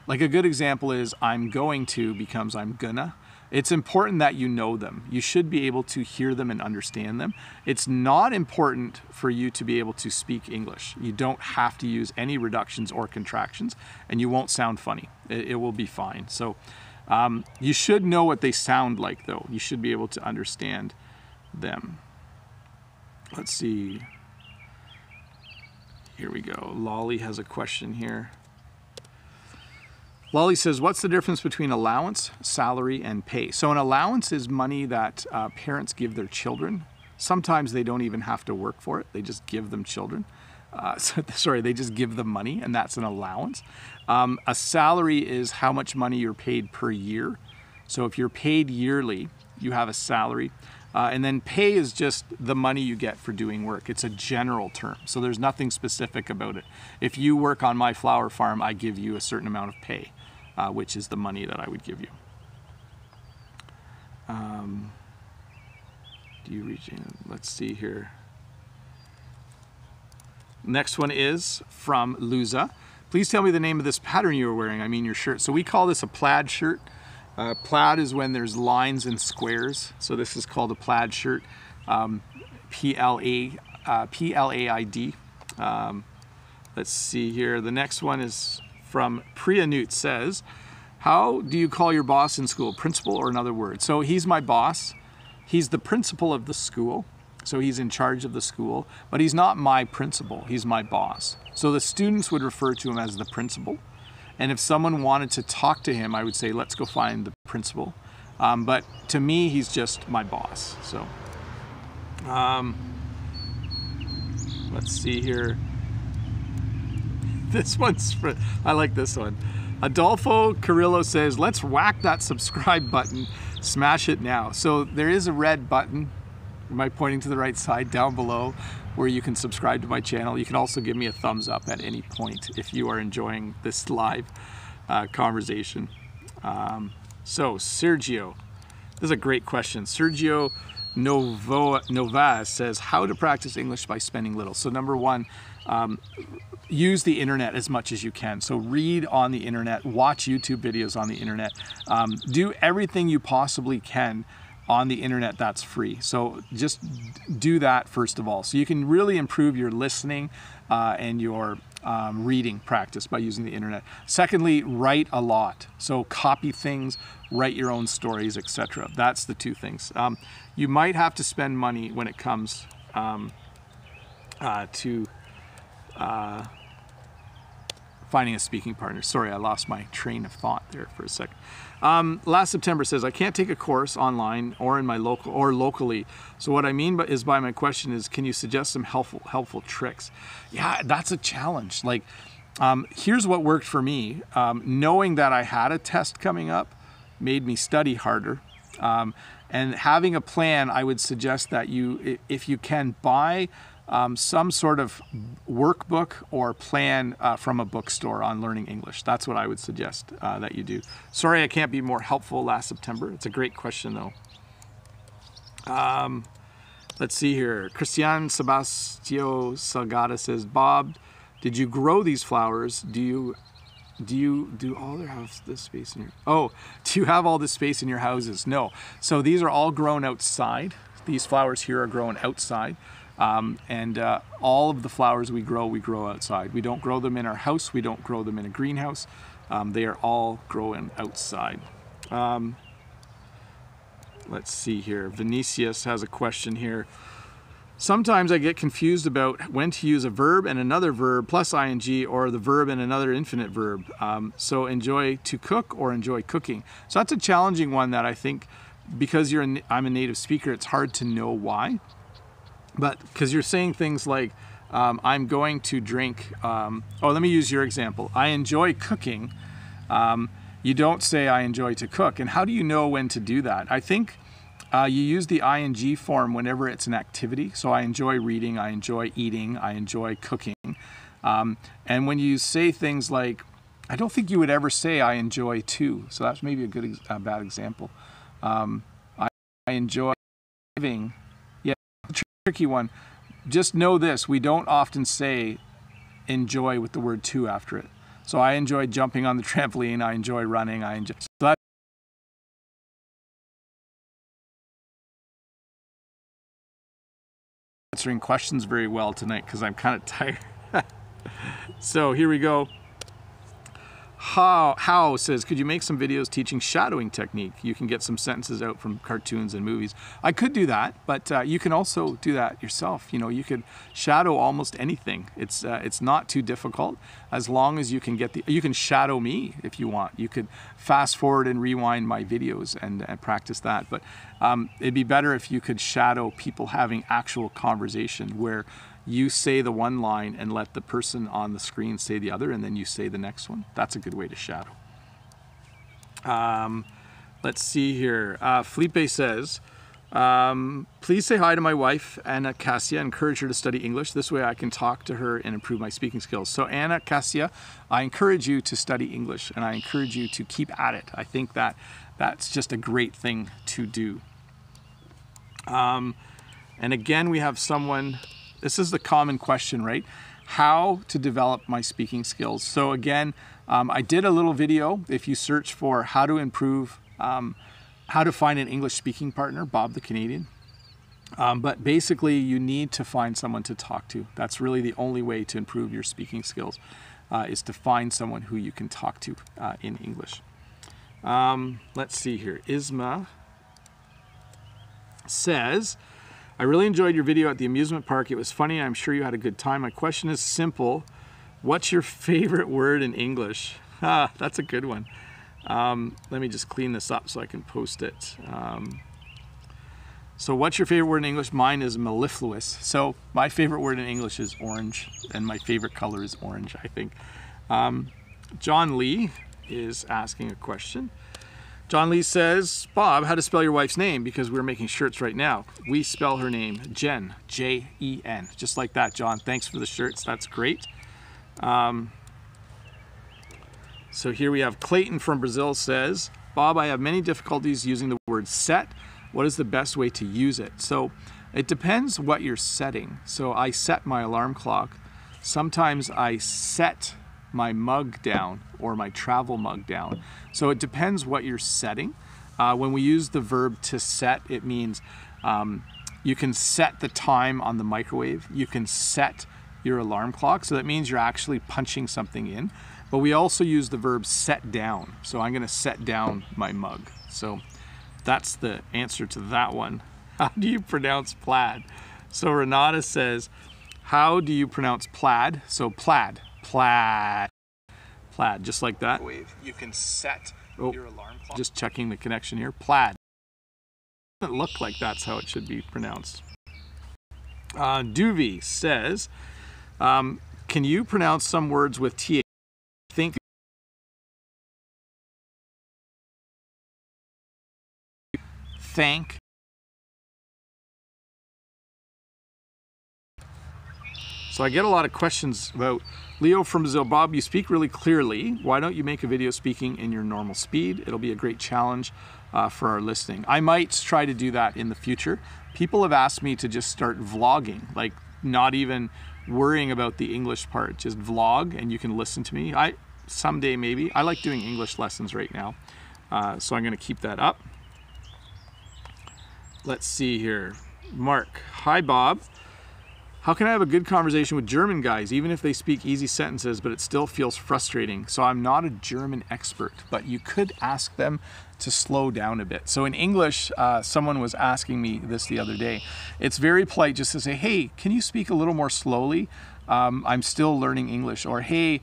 like a good example is I'm going to becomes I'm gonna. It's important that you know them. You should be able to hear them and understand them. It's not important for you to be able to speak English. You don't have to use any reductions or contractions, and you won't sound funny. It will be fine. So you should know what they sound like, though. You should be able to understand them. Let's see. Here we go. Lolly has a question here. Lolly says, what's the difference between allowance, salary, and pay? So an allowance is money that parents give their children. Sometimes they don't even have to work for it. They just give them children. They just give them money, and that's an allowance. A salary is how much money you're paid per year. So if you're paid yearly, you have a salary. And then pay is just the money you get for doing work. It's a general term, so there's nothing specific about it. If you work on my flower farm, I give you a certain amount of pay, which is the money that I would give you. Do you reach in? Let's see here. Next one is from Luza. Please tell me the name of this pattern you were wearing. I mean your shirt. So we call this a plaid shirt. Plaid is when there's lines and squares. So this is called a plaid shirt. P-L-A-I-D. Let's see here. The next one is from Priyanut. Says, how do you call your boss in school? Principal or another word? So he's my boss. He's the principal of the school. So he's in charge of the school, but he's not my principal. He's my boss. So the students would refer to him as the principal. And if someone wanted to talk to him, I would say, let's go find the principal. But to me, he's just my boss. So let's see here. This one's for, I like this one. Adolfo Carrillo says, let's whack that subscribe button Smash it now. So there is a red button, am I pointing to the right side, down below, where you can subscribe to my channel. You can also give me a thumbs up at any point if you are enjoying this live conversation. So Sergio, this is a great question. Sergio Novas says, how to practice English by spending little. So number one, use the internet as much as you can. So read on the internet, watch YouTube videos on the internet, do everything you possibly can on the internet that's free. So just do that first of all. So you can really improve your listening and your reading practice by using the internet. Secondly, write a lot. So copy things, write your own stories, etc. That's the two things. You might have to spend money when it comes to finding a speaking partner. Sorry, I lost my train of thought there for a second. Last September says, I can't take a course online or in my locally. So what I mean by my question is, can you suggest some helpful tricks? Yeah, that's a challenge. Like, here's what worked for me. Knowing that I had a test coming up made me study harder. And having a plan, I would suggest that you, if you can, buy some sort of workbook or plan from a bookstore on learning English. That's what I would suggest that you do. Sorry I can't be more helpful last September. It's a great question though. Let's see here. Christian Sebastio Salgado says, Bob, did you grow these flowers? Do all their have this space in your, do you have all this space in your houses? No. So these are all grown outside. These flowers here are grown outside. All of the flowers we grow outside. We don't grow them in our house. We don't grow them in a greenhouse. They are all growing outside. Let's see here. Vinicius has a question here. Sometimes I get confused about when to use a verb and another verb plus ing, or the verb and another infinite verb. So enjoy to cook or enjoy cooking. So that's a challenging one that I think, because I'm a native speaker, it's hard to know why. But because you're saying things like, I'm going to drink, let me use your example. I enjoy cooking. You don't say I enjoy to cook. And how do you know when to do that? I think you use the ing form whenever it's an activity. So I enjoy reading, I enjoy eating, I enjoy cooking. And when you say things like, I don't think you would ever say I enjoy to. So that's maybe a bad example. I enjoy living. Tricky one. Just know this, we don't often say enjoy with the word to after it. So I enjoy jumping on the trampoline, I enjoy running, I enjoy, so that's answering questions very well tonight because I'm kind of tired. So here we go. How says, could you make some videos teaching shadowing technique? You can get some sentences out from cartoons and movies. I could do that, but you can also do that yourself. You know, you could shadow almost anything. It's not too difficult as long as you can you can shadow me if you want. You could fast forward and rewind my videos and practice that. But it'd be better if you could shadow people having actual conversation where you say the one line and let the person on the screen say the other, and then you say the next one. That's a good way to shadow. Let's see here. Felipe says, please say hi to my wife, Anna Cassia. Encourage her to study English. This way I can talk to her and improve my speaking skills. So Anna Cassia, I encourage you to study English, and I encourage you to keep at it. I think that that's just a great thing to do. And again, we have someone, this is the common question, right? How to develop my speaking skills. So again, I did a little video. If you search for how to improve, how to find an English speaking partner, Bob the Canadian. But basically you need to find someone to talk to. That's really the only way to improve your speaking skills, is to find someone who you can talk to in English. Let's see here. Isma says, I really enjoyed your video at the amusement park. It was funny. I'm sure you had a good time. My question is simple. What's your favorite word in English? That's a good one. Let me just clean this up so I can post it. So what's your favorite word in English? Mine is mellifluous. So my favorite word in English is orange, and my favorite color is orange, I think. John Lee is asking a question. John Lee says, Bob, how to spell your wife's name, because we're making shirts right now. We spell her name Jen, J-E-N, just like that, John. Thanks for the shirts, that's great. So here we have Clayton from Brazil says, Bob, I have many difficulties using the word set. What is the best way to use it? So it depends what you're setting. So I set my alarm clock. Sometimes I set my mug down or my travel mug down. So it depends what you're setting. When we use the verb to set, it means you can set the time on the microwave. You can set your alarm clock. So that means you're actually punching something in. But we also use the verb set down. So I'm gonna set down my mug. So that's the answer to that one. How do you pronounce plaid? So Renata says, how do you pronounce plaid? So plaid, plaid, plaid, just like that. You can set your alarm clock. Just checking the connection here, plaid. It doesn't look like that's how it should be pronounced. Duvy says, can you pronounce some words with TH? Think thank. So I get a lot of questions about Leo from Brazil. Bob, you speak really clearly. Why don't you make a video speaking in your normal speed? It'll be a great challenge for our listening. I might try to do that in the future. People have asked me to just start vlogging, like not even worrying about the English part, just vlog and you can listen to me. Someday maybe. I like doing English lessons right now, so I'm going to keep that up. Let's see here. Mark, hi Bob. How can I have a good conversation with German guys, even if they speak easy sentences, but it still feels frustrating? So I'm not a German expert, but you could ask them to slow down a bit. So in English, someone was asking me this the other day. It's very polite just to say, hey, can you speak a little more slowly? I'm still learning English. Or, hey,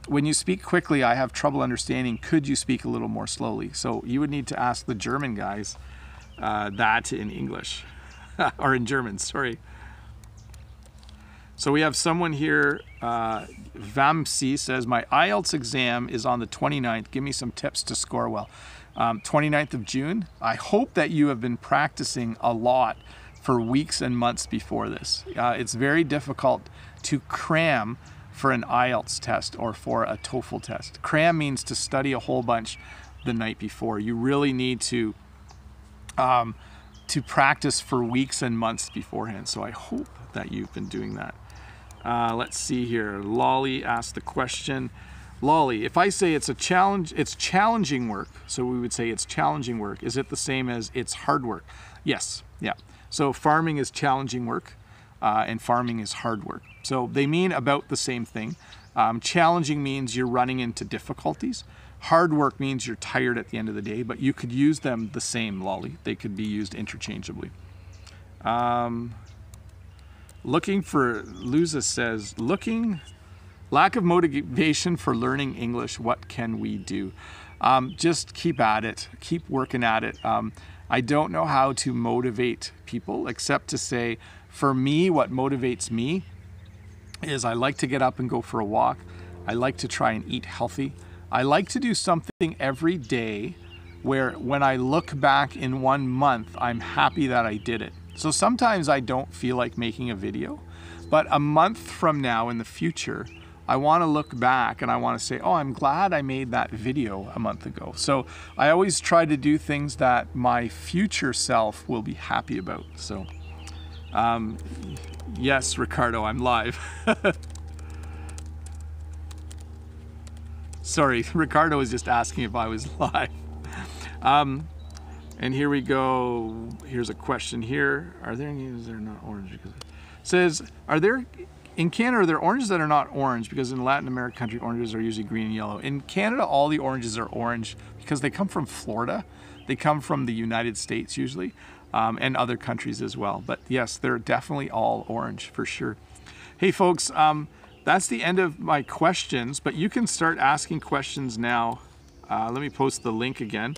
when you speak quickly, I have trouble understanding. Could you speak a little more slowly? So you would need to ask the German guys that in English, or in German, sorry. So we have someone here, Vamsi says, my IELTS exam is on the 29th. Give me some tips to score well. 29th of June. I hope that you have been practicing a lot for weeks and months before this. It's very difficult to cram for an IELTS test or for a TOEFL test. Cram means to study a whole bunch the night before. You really need to practice for weeks and months beforehand. So I hope that you've been doing that. Let's see here. Lolly asked the question. Lolly, if I say it's a challenge, it's challenging work. So we would say it's challenging work. Is it the same as it's hard work? Yes. Yeah. So farming is challenging work, and farming is hard work. So they mean about the same thing. Challenging means you're running into difficulties. Hard work means you're tired at the end of the day, but you could use them the same, Lolly. They could be used interchangeably. Looking for, Luza says, lack of motivation for learning English, what can we do? Just keep at it, keep working at it. I don't know how to motivate people except to say, for me, what motivates me is I like to get up and go for a walk. I like to try and eat healthy. I like to do something every day where when I look back in 1 month, I'm happy that I did it. So sometimes I don't feel like making a video, but a month from now in the future, I want to look back and I want to say, oh, I'm glad I made that video a month ago. So I always try to do things that my future self will be happy about. So yes, Ricardo, I'm live. Sorry, Ricardo was just asking if I was live. And here we go. Here's a question here. Are there any that are not orange? Because it says, in Canada, are there oranges that are not orange? Because in Latin American country, oranges are usually green and yellow. In Canada, all the oranges are orange because they come from Florida. They come from the United States usually, and other countries as well. But yes, they're definitely all orange for sure. Hey folks, that's the end of my questions, but you can start asking questions now. Let me post the link again.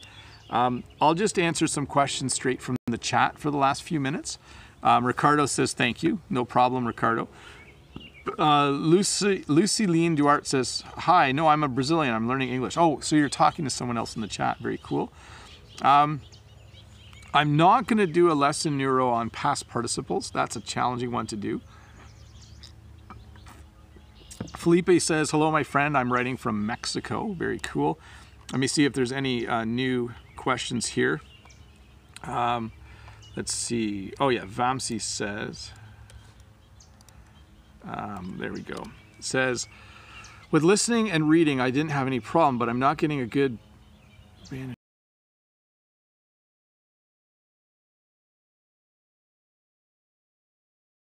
I'll just answer some questions straight from the chat for the last few minutes. Ricardo says thank you. No problem, Ricardo. Lucy Lean Duarte says, hi, no, I'm a Brazilian. I'm learning English. Oh, so you're talking to someone else in the chat. Very cool. I'm not going to do a lesson neuro on past participles. That's a challenging one to do. Felipe says, hello, my friend. I'm writing from Mexico. Very cool. Let me see if there's any new questions here. Let's see. Oh, yeah. Vamsi says, there we go. It says, with listening and reading, I didn't have any problem, but I'm not getting a good...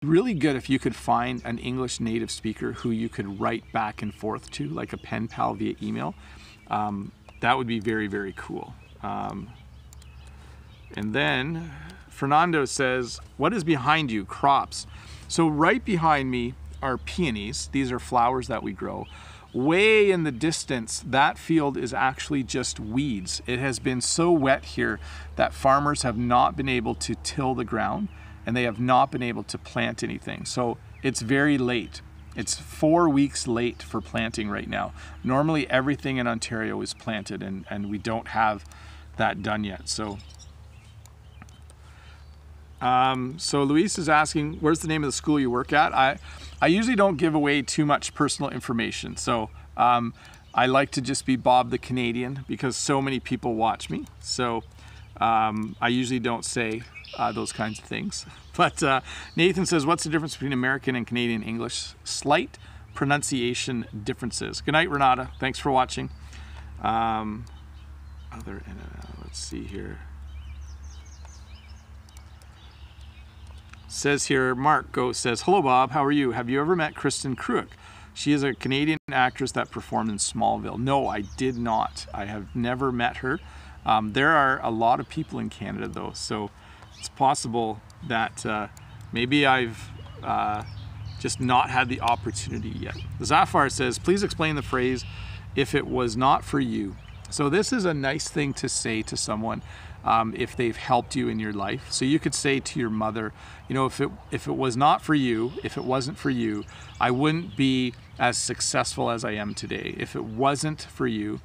Really good if you could find an English native speaker who you could write back and forth to, like a pen pal via email. That would be very, very cool. And then Fernando says, what is behind you? Crops. So right behind me are peonies. These are flowers that we grow. Way in the distance, that field is actually just weeds. It has been so wet here that farmers have not been able to till the ground, and they have not been able to plant anything. So it's very late. It's 4 weeks late for planting right now. Normally everything in Ontario is planted, and we don't have that done yet. So Luis is asking, where's the name of the school you work at? I usually don't give away too much personal information. So I like to just be Bob the Canadian because so many people watch me. So I usually don't say those kinds of things. But Nathan says, what's the difference between American and Canadian English? Slight pronunciation differences. Good night, Renata. Thanks for watching. Let's see here. Says here, Mark says, hello Bob, how are you? Have you ever met Kristen Kruick? She is a Canadian actress that performed in Smallville. No, I did not. I have never met her. There are a lot of people in Canada though, so it's possible that maybe I've just not had the opportunity yet. Zafar says, please explain the phrase, if it was not for you. So this is a nice thing to say to someone if they've helped you in your life. So you could say to your mother, you know, if it was not for you, if it wasn't for you, I wouldn't be as successful as I am today. If it wasn't for you,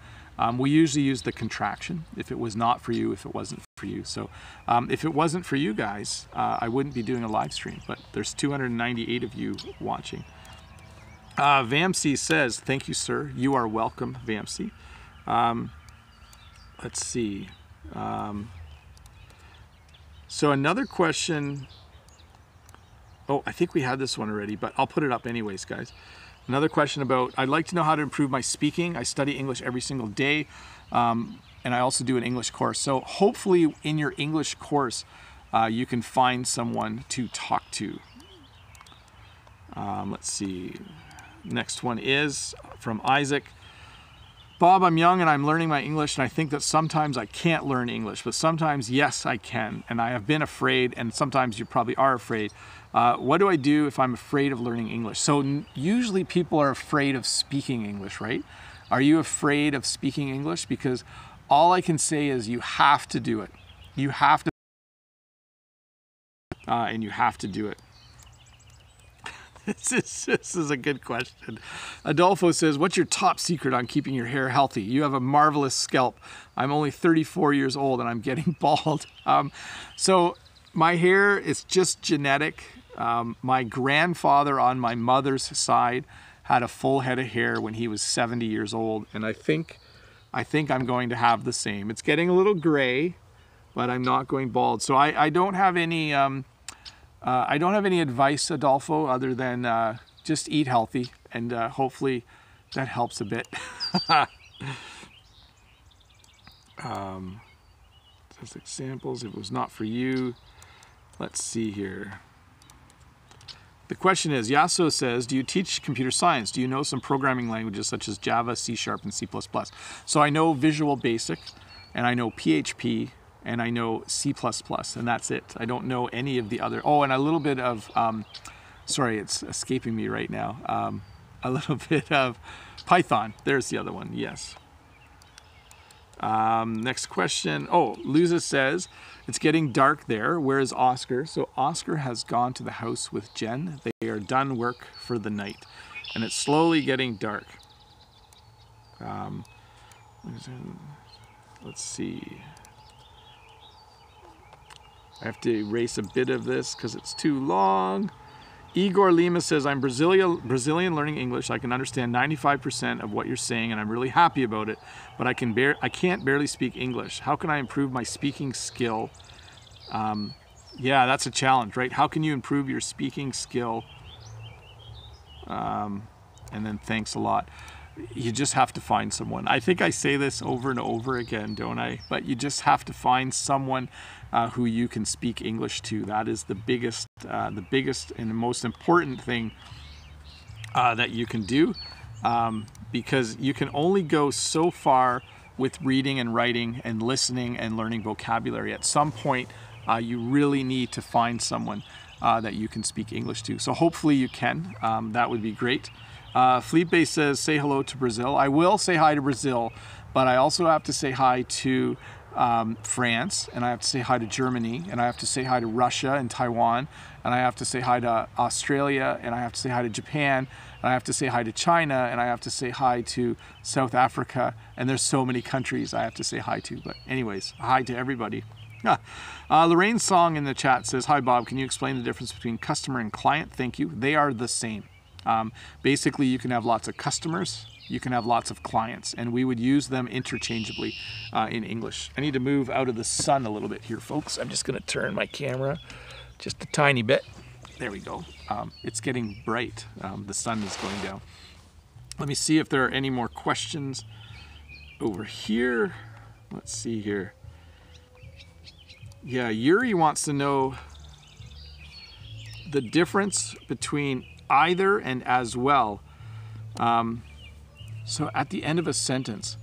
we usually use the contraction. If it was not for you, if it wasn't for you. So if it wasn't for you guys, I wouldn't be doing a live stream, but there's 298 of you watching. Vamsi says, thank you, sir. You are welcome, Vamsi. Let's see. So another question. Oh, I think we had this one already, but I'll put it up anyways, guys. Another question about, I'd like to know how to improve my speaking. I study English every single day, and I also do an English course. So hopefully in your English course, you can find someone to talk to. Let's see. Next one is from Isaac. Bob, I'm young and I'm learning my English, and I think that sometimes I can't learn English, but sometimes, yes, I can. And I have been afraid, and sometimes you probably are afraid. What do I do if I'm afraid of learning English? So usually people are afraid of speaking English, right? Are you afraid of speaking English? Because all I can say is you have to do it. You have to, and you have to do it. This is a good question. Adolfo says, what's your top secret on keeping your hair healthy? You have a marvelous scalp. I'm only 34 years old and I'm getting bald. So my hair is just genetic. My grandfather on my mother's side had a full head of hair when he was 70 years old. And I think I'm going to have the same. It's getting a little gray, but I'm not going bald. So I don't have any... I don't have any advice, Adolfo, other than just eat healthy, and hopefully that helps a bit. As examples, if it was not for you, let's see here. The question is, Yasso says, do you teach computer science? Do you know some programming languages such as Java, C# and C++? So I know Visual Basic, and I know PHP, and I know C++, and that's it. I don't know any of the other, oh, and a little bit of, sorry, it's escaping me right now. A little bit of Python, there's the other one, yes. Next question. Oh, Luza says, it's getting dark there. Where is Oscar? So Oscar has gone to the house with Jen. They are done work for the night. And it's slowly getting dark. Let's see. I have to erase a bit of this because it's too long. Igor Lima says, I'm Brazilian learning English. I can understand 95% of what you're saying and I'm really happy about it, but I can't barely speak English. How can I improve my speaking skill? Yeah, that's a challenge, right? How can you improve your speaking skill? And then thanks a lot. You just have to find someone. I think I say this over and over again, don't I? But you just have to find someone who you can speak English to. That is the biggest and the most important thing that you can do, because you can only go so far with reading and writing and listening and learning vocabulary. At some point, you really need to find someone that you can speak English to. So hopefully you can. That would be great. Felipe says, say hello to Brazil. I will say hi to Brazil, but I also have to say hi to France, and I have to say hi to Germany, and I have to say hi to Russia and Taiwan, and I have to say hi to Australia, and I have to say hi to Japan, and I have to say hi to China, and I have to say hi to South Africa, and there's so many countries I have to say hi to. But anyways, hi to everybody. Lorraine Song in the chat says, hi Bob, can you explain the difference between customer and client? Thank you. They are the same. Basically, you can have lots of customers, you can have lots of clients, and we would use them interchangeably in English. I need to move out of the sun a little bit here, folks. I'm just going to turn my camera just a tiny bit. There we go. It's getting bright. The sun is going down. Let me see if there are any more questions over here. Let's see here. Yeah, Yuri wants to know the difference between either and as well. So at the end of a sentence,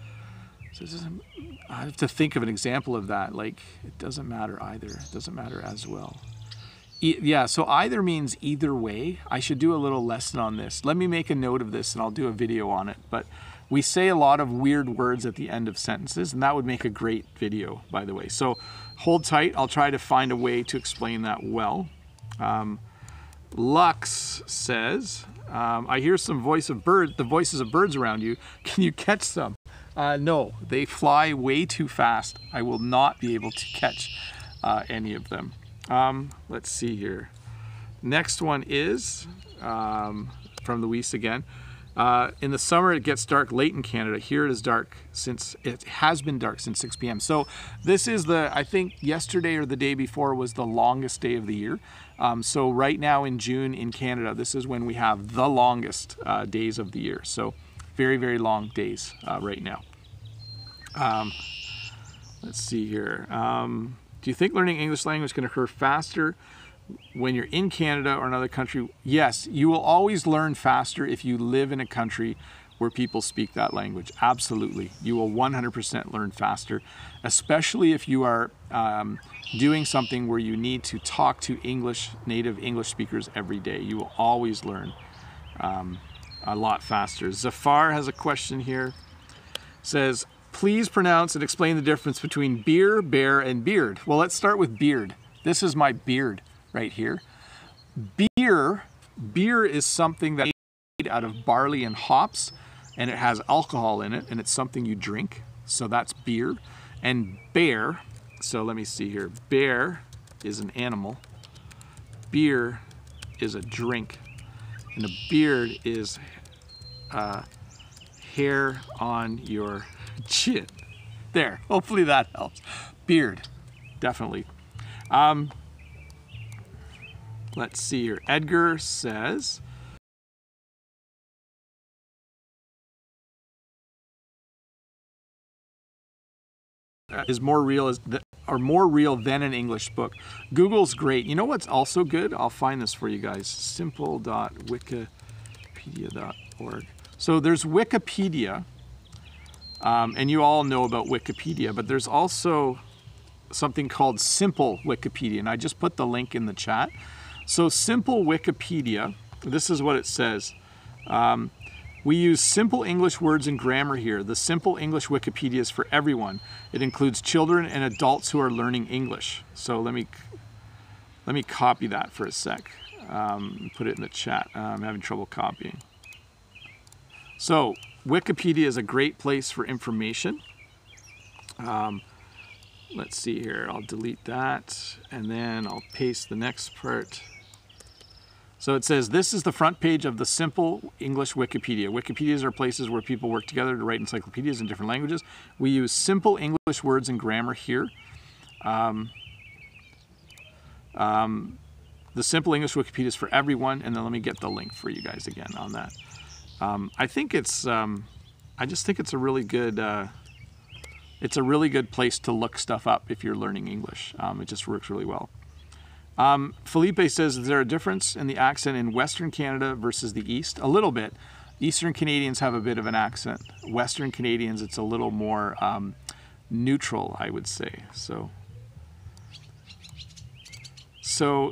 I have to think of an example of that. Like, it doesn't matter either. It doesn't matter as well. Yeah, so either means either way. I should do a little lesson on this. Let me make a note of this and I'll do a video on it. But we say a lot of weird words at the end of sentences, and that would make a great video, by the way. So hold tight. I'll try to find a way to explain that well. Lux says, I hear the voices of birds around you. Can you catch some? No, they fly way too fast. I will not be able to catch any of them. Let's see here. Next one is from Luis again. In the summer, it gets dark late in Canada. Here it is dark it has been dark since 6 p.m. So this is I think yesterday or the day before was the longest day of the year. So right now in June in Canada, this is when we have the longest days of the year. So very, very long days right now. Let's see here. Do you think learning English language can occur faster when you're in Canada or another country? Yes, you will always learn faster if you live in a country where people speak that language. Absolutely. You will 100% learn faster, especially if you are doing something where you need to talk to native English speakers every day. You will always learn a lot faster. Zafar has a question here. Says, please pronounce and explain the difference between beer, bear, and beard. Well, let's start with beard. This is my beard right here. Beer is something that's made out of barley and hops, and it has alcohol in it, and it's something you drink. So that's beer. And bear, so let me see here. Bear is an animal. Beer is a drink. And a beard is hair on your chin. There, hopefully that helps. Beard, definitely. Let's see here. Edgar says, is more real more real than an English book. Google's great. You know what's also good? I'll find this for you guys. Simple.wikipedia.org. So there's Wikipedia, and you all know about Wikipedia, but there's also something called Simple Wikipedia, and I just put the link in the chat. So Simple Wikipedia, this is what it says. We use simple English words and grammar here. The Simple English Wikipedia is for everyone. It includes children and adults who are learning English. So let me copy that for a sec. Put it in the chat. I'm having trouble copying. So Wikipedia is a great place for information. Let's see here. I'll delete that and then I'll paste the next part. So it says, this is the front page of the Simple English Wikipedia. Wikipedias are places where people work together to write encyclopedias in different languages. We use simple English words and grammar here. The Simple English Wikipedia is for everyone, and then let me get the link for you guys again on that. I think it's, I just think it's a really good, place to look stuff up if you're learning English. It just works really well. Felipe says, is there a difference in the accent in Western Canada versus the East? A little bit. Eastern Canadians have a bit of an accent. Western Canadians, it's a little more neutral, I would say. So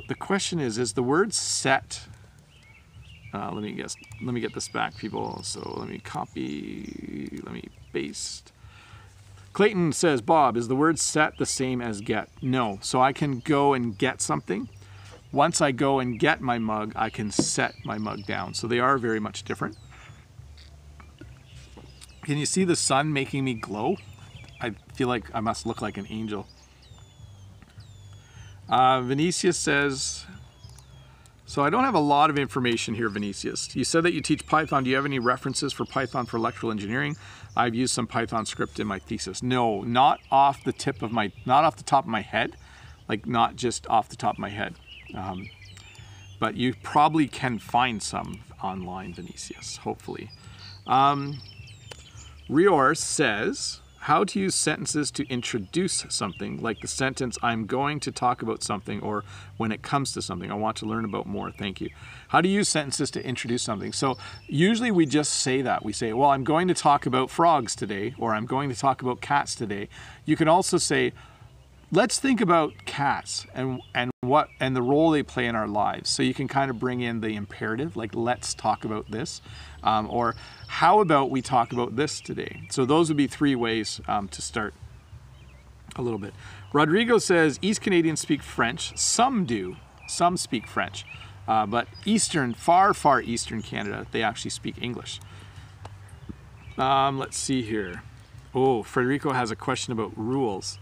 the question is the word set, let me get this back, people. So let me copy, let me paste. Clayton says, Bob, is the word set the same as get? No. So I can go and get something. Once I go and get my mug, I can set my mug down. So they are very much different. Can you see the sun making me glow? I feel like I must look like an angel. Vinicius says, so I don't have a lot of information here, Vinicius. You said that you teach Python. Do you have any references for Python for electrical engineering? I've used some Python script in my thesis. No, not off the top of my head, like not just off the top of my head. But you probably can find some online, Vinicius, hopefully. Rior says, how to use sentences to introduce something, like the sentence, I'm going to talk about something, or when it comes to something, I want to learn about more, thank you. How to use sentences to introduce something. So usually we just say that. We say, well, I'm going to talk about frogs today, or I'm going to talk about cats today. You can also say, let's think about cats and the role they play in our lives. So you can kind of bring in the imperative, like let's talk about this, or how about we talk about this today. So those would be 3 ways to start a little bit. Rodrigo says East Canadians speak French. Some do. Some speak French, but Eastern, far Eastern Canada, they actually speak English. Let's see here. Oh, Frederico has a question about rules.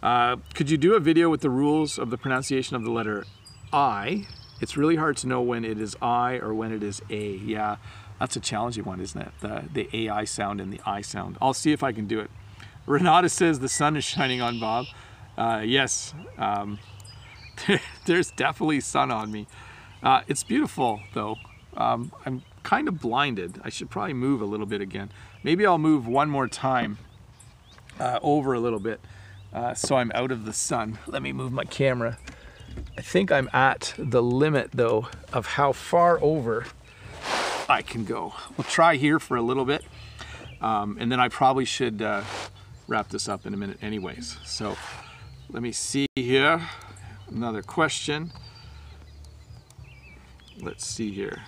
Could you do a video with the rules of the pronunciation of the letter I? It's really hard to know when it is I or when it is A. Yeah, that's a challenging one, isn't it? The AI sound and the I sound. I'll see if I can do it. Renata says the sun is shining on Bob. Yes, there's definitely sun on me. It's beautiful though. I'm kind of blinded. I should probably move a little bit again. Maybe I'll move one more time over a little bit. So I'm out of the sun. Let me move my camera. I think I'm at the limit though of how far over I can go. We'll try here for a little bit. And then I probably should wrap this up in a minute anyways. So let me see here. Another question. Let's see here.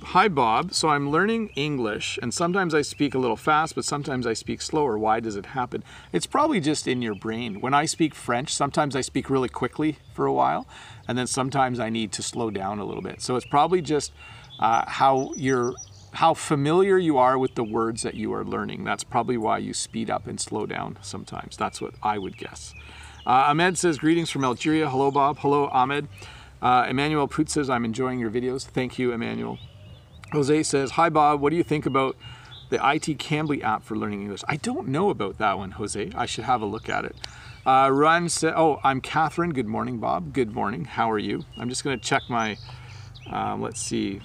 Hi Bob, so I'm learning English and sometimes I speak a little fast, but sometimes I speak slower. Why does it happen? It's probably just in your brain. When I speak French, sometimes I speak really quickly for a while, and then sometimes I need to slow down a little bit. So it's probably just how familiar you are with the words that you are learning. That's probably why you speed up and slow down sometimes. That's what I would guess. Ahmed says, greetings from Algeria. Hello Bob. Hello Ahmed. Emmanuel Poot says, I'm enjoying your videos. Thank you, Emmanuel. Jose says, hi Bob, what do you think about the IT Cambly app for learning English? I don't know about that one, Jose. I should have a look at it. Run said, oh, I'm Catherine. Good morning, Bob. Good morning. How are you? I'm just going to check my, let's see.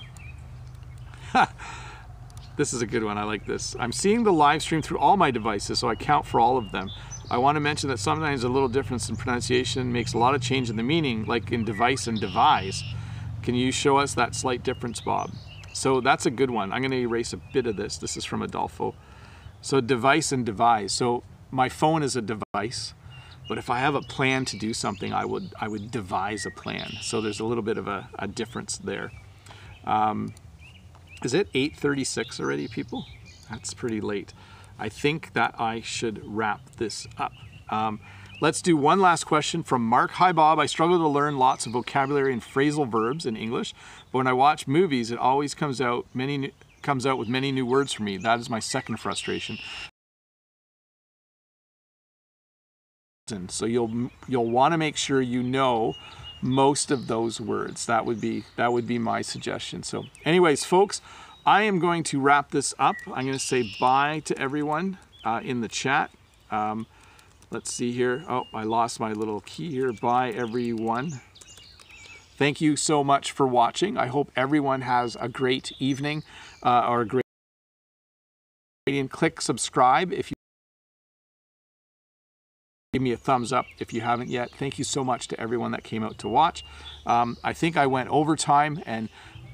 This is a good one. I like this. I'm seeing the live stream through all my devices, so I count for all of them. I want to mention that sometimes a little difference in pronunciation makes a lot of change in the meaning, like in device and devise. Can you show us that slight difference, Bob? So that's a good one. I'm going to erase a bit of this. This is from Adolfo. So device and devise. So my phone is a device, but if I have a plan to do something, I would devise a plan. So there's a little bit of a difference there. Is it 8:36 already, people? That's pretty late. I think that I should wrap this up. Let's do one last question from Mark. Hi, Bob. I struggle to learn lots of vocabulary and phrasal verbs in English, but when I watch movies, it always comes out with many new words for me. That is my second frustration. And so you'll want to make sure you know most of those words. That would be my suggestion. So anyways, folks, I am going to wrap this up. I'm going to say bye to everyone in the chat. Let's see here. Oh, I lost my little key here. Bye, everyone. Thank you so much for watching. I hope everyone has a great evening or a great day. And click subscribe if you give me a thumbs up if you haven't yet. Thank you so much to everyone that came out to watch. I think I went overtime, and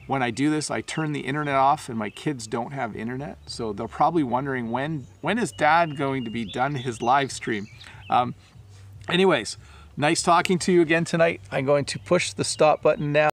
when I do this, I turn the internet off, and my kids don't have internet, so they're probably wondering when is Dad going to be done his live stream. Anyways, nice talking to you again tonight. I'm going to push the stop button now.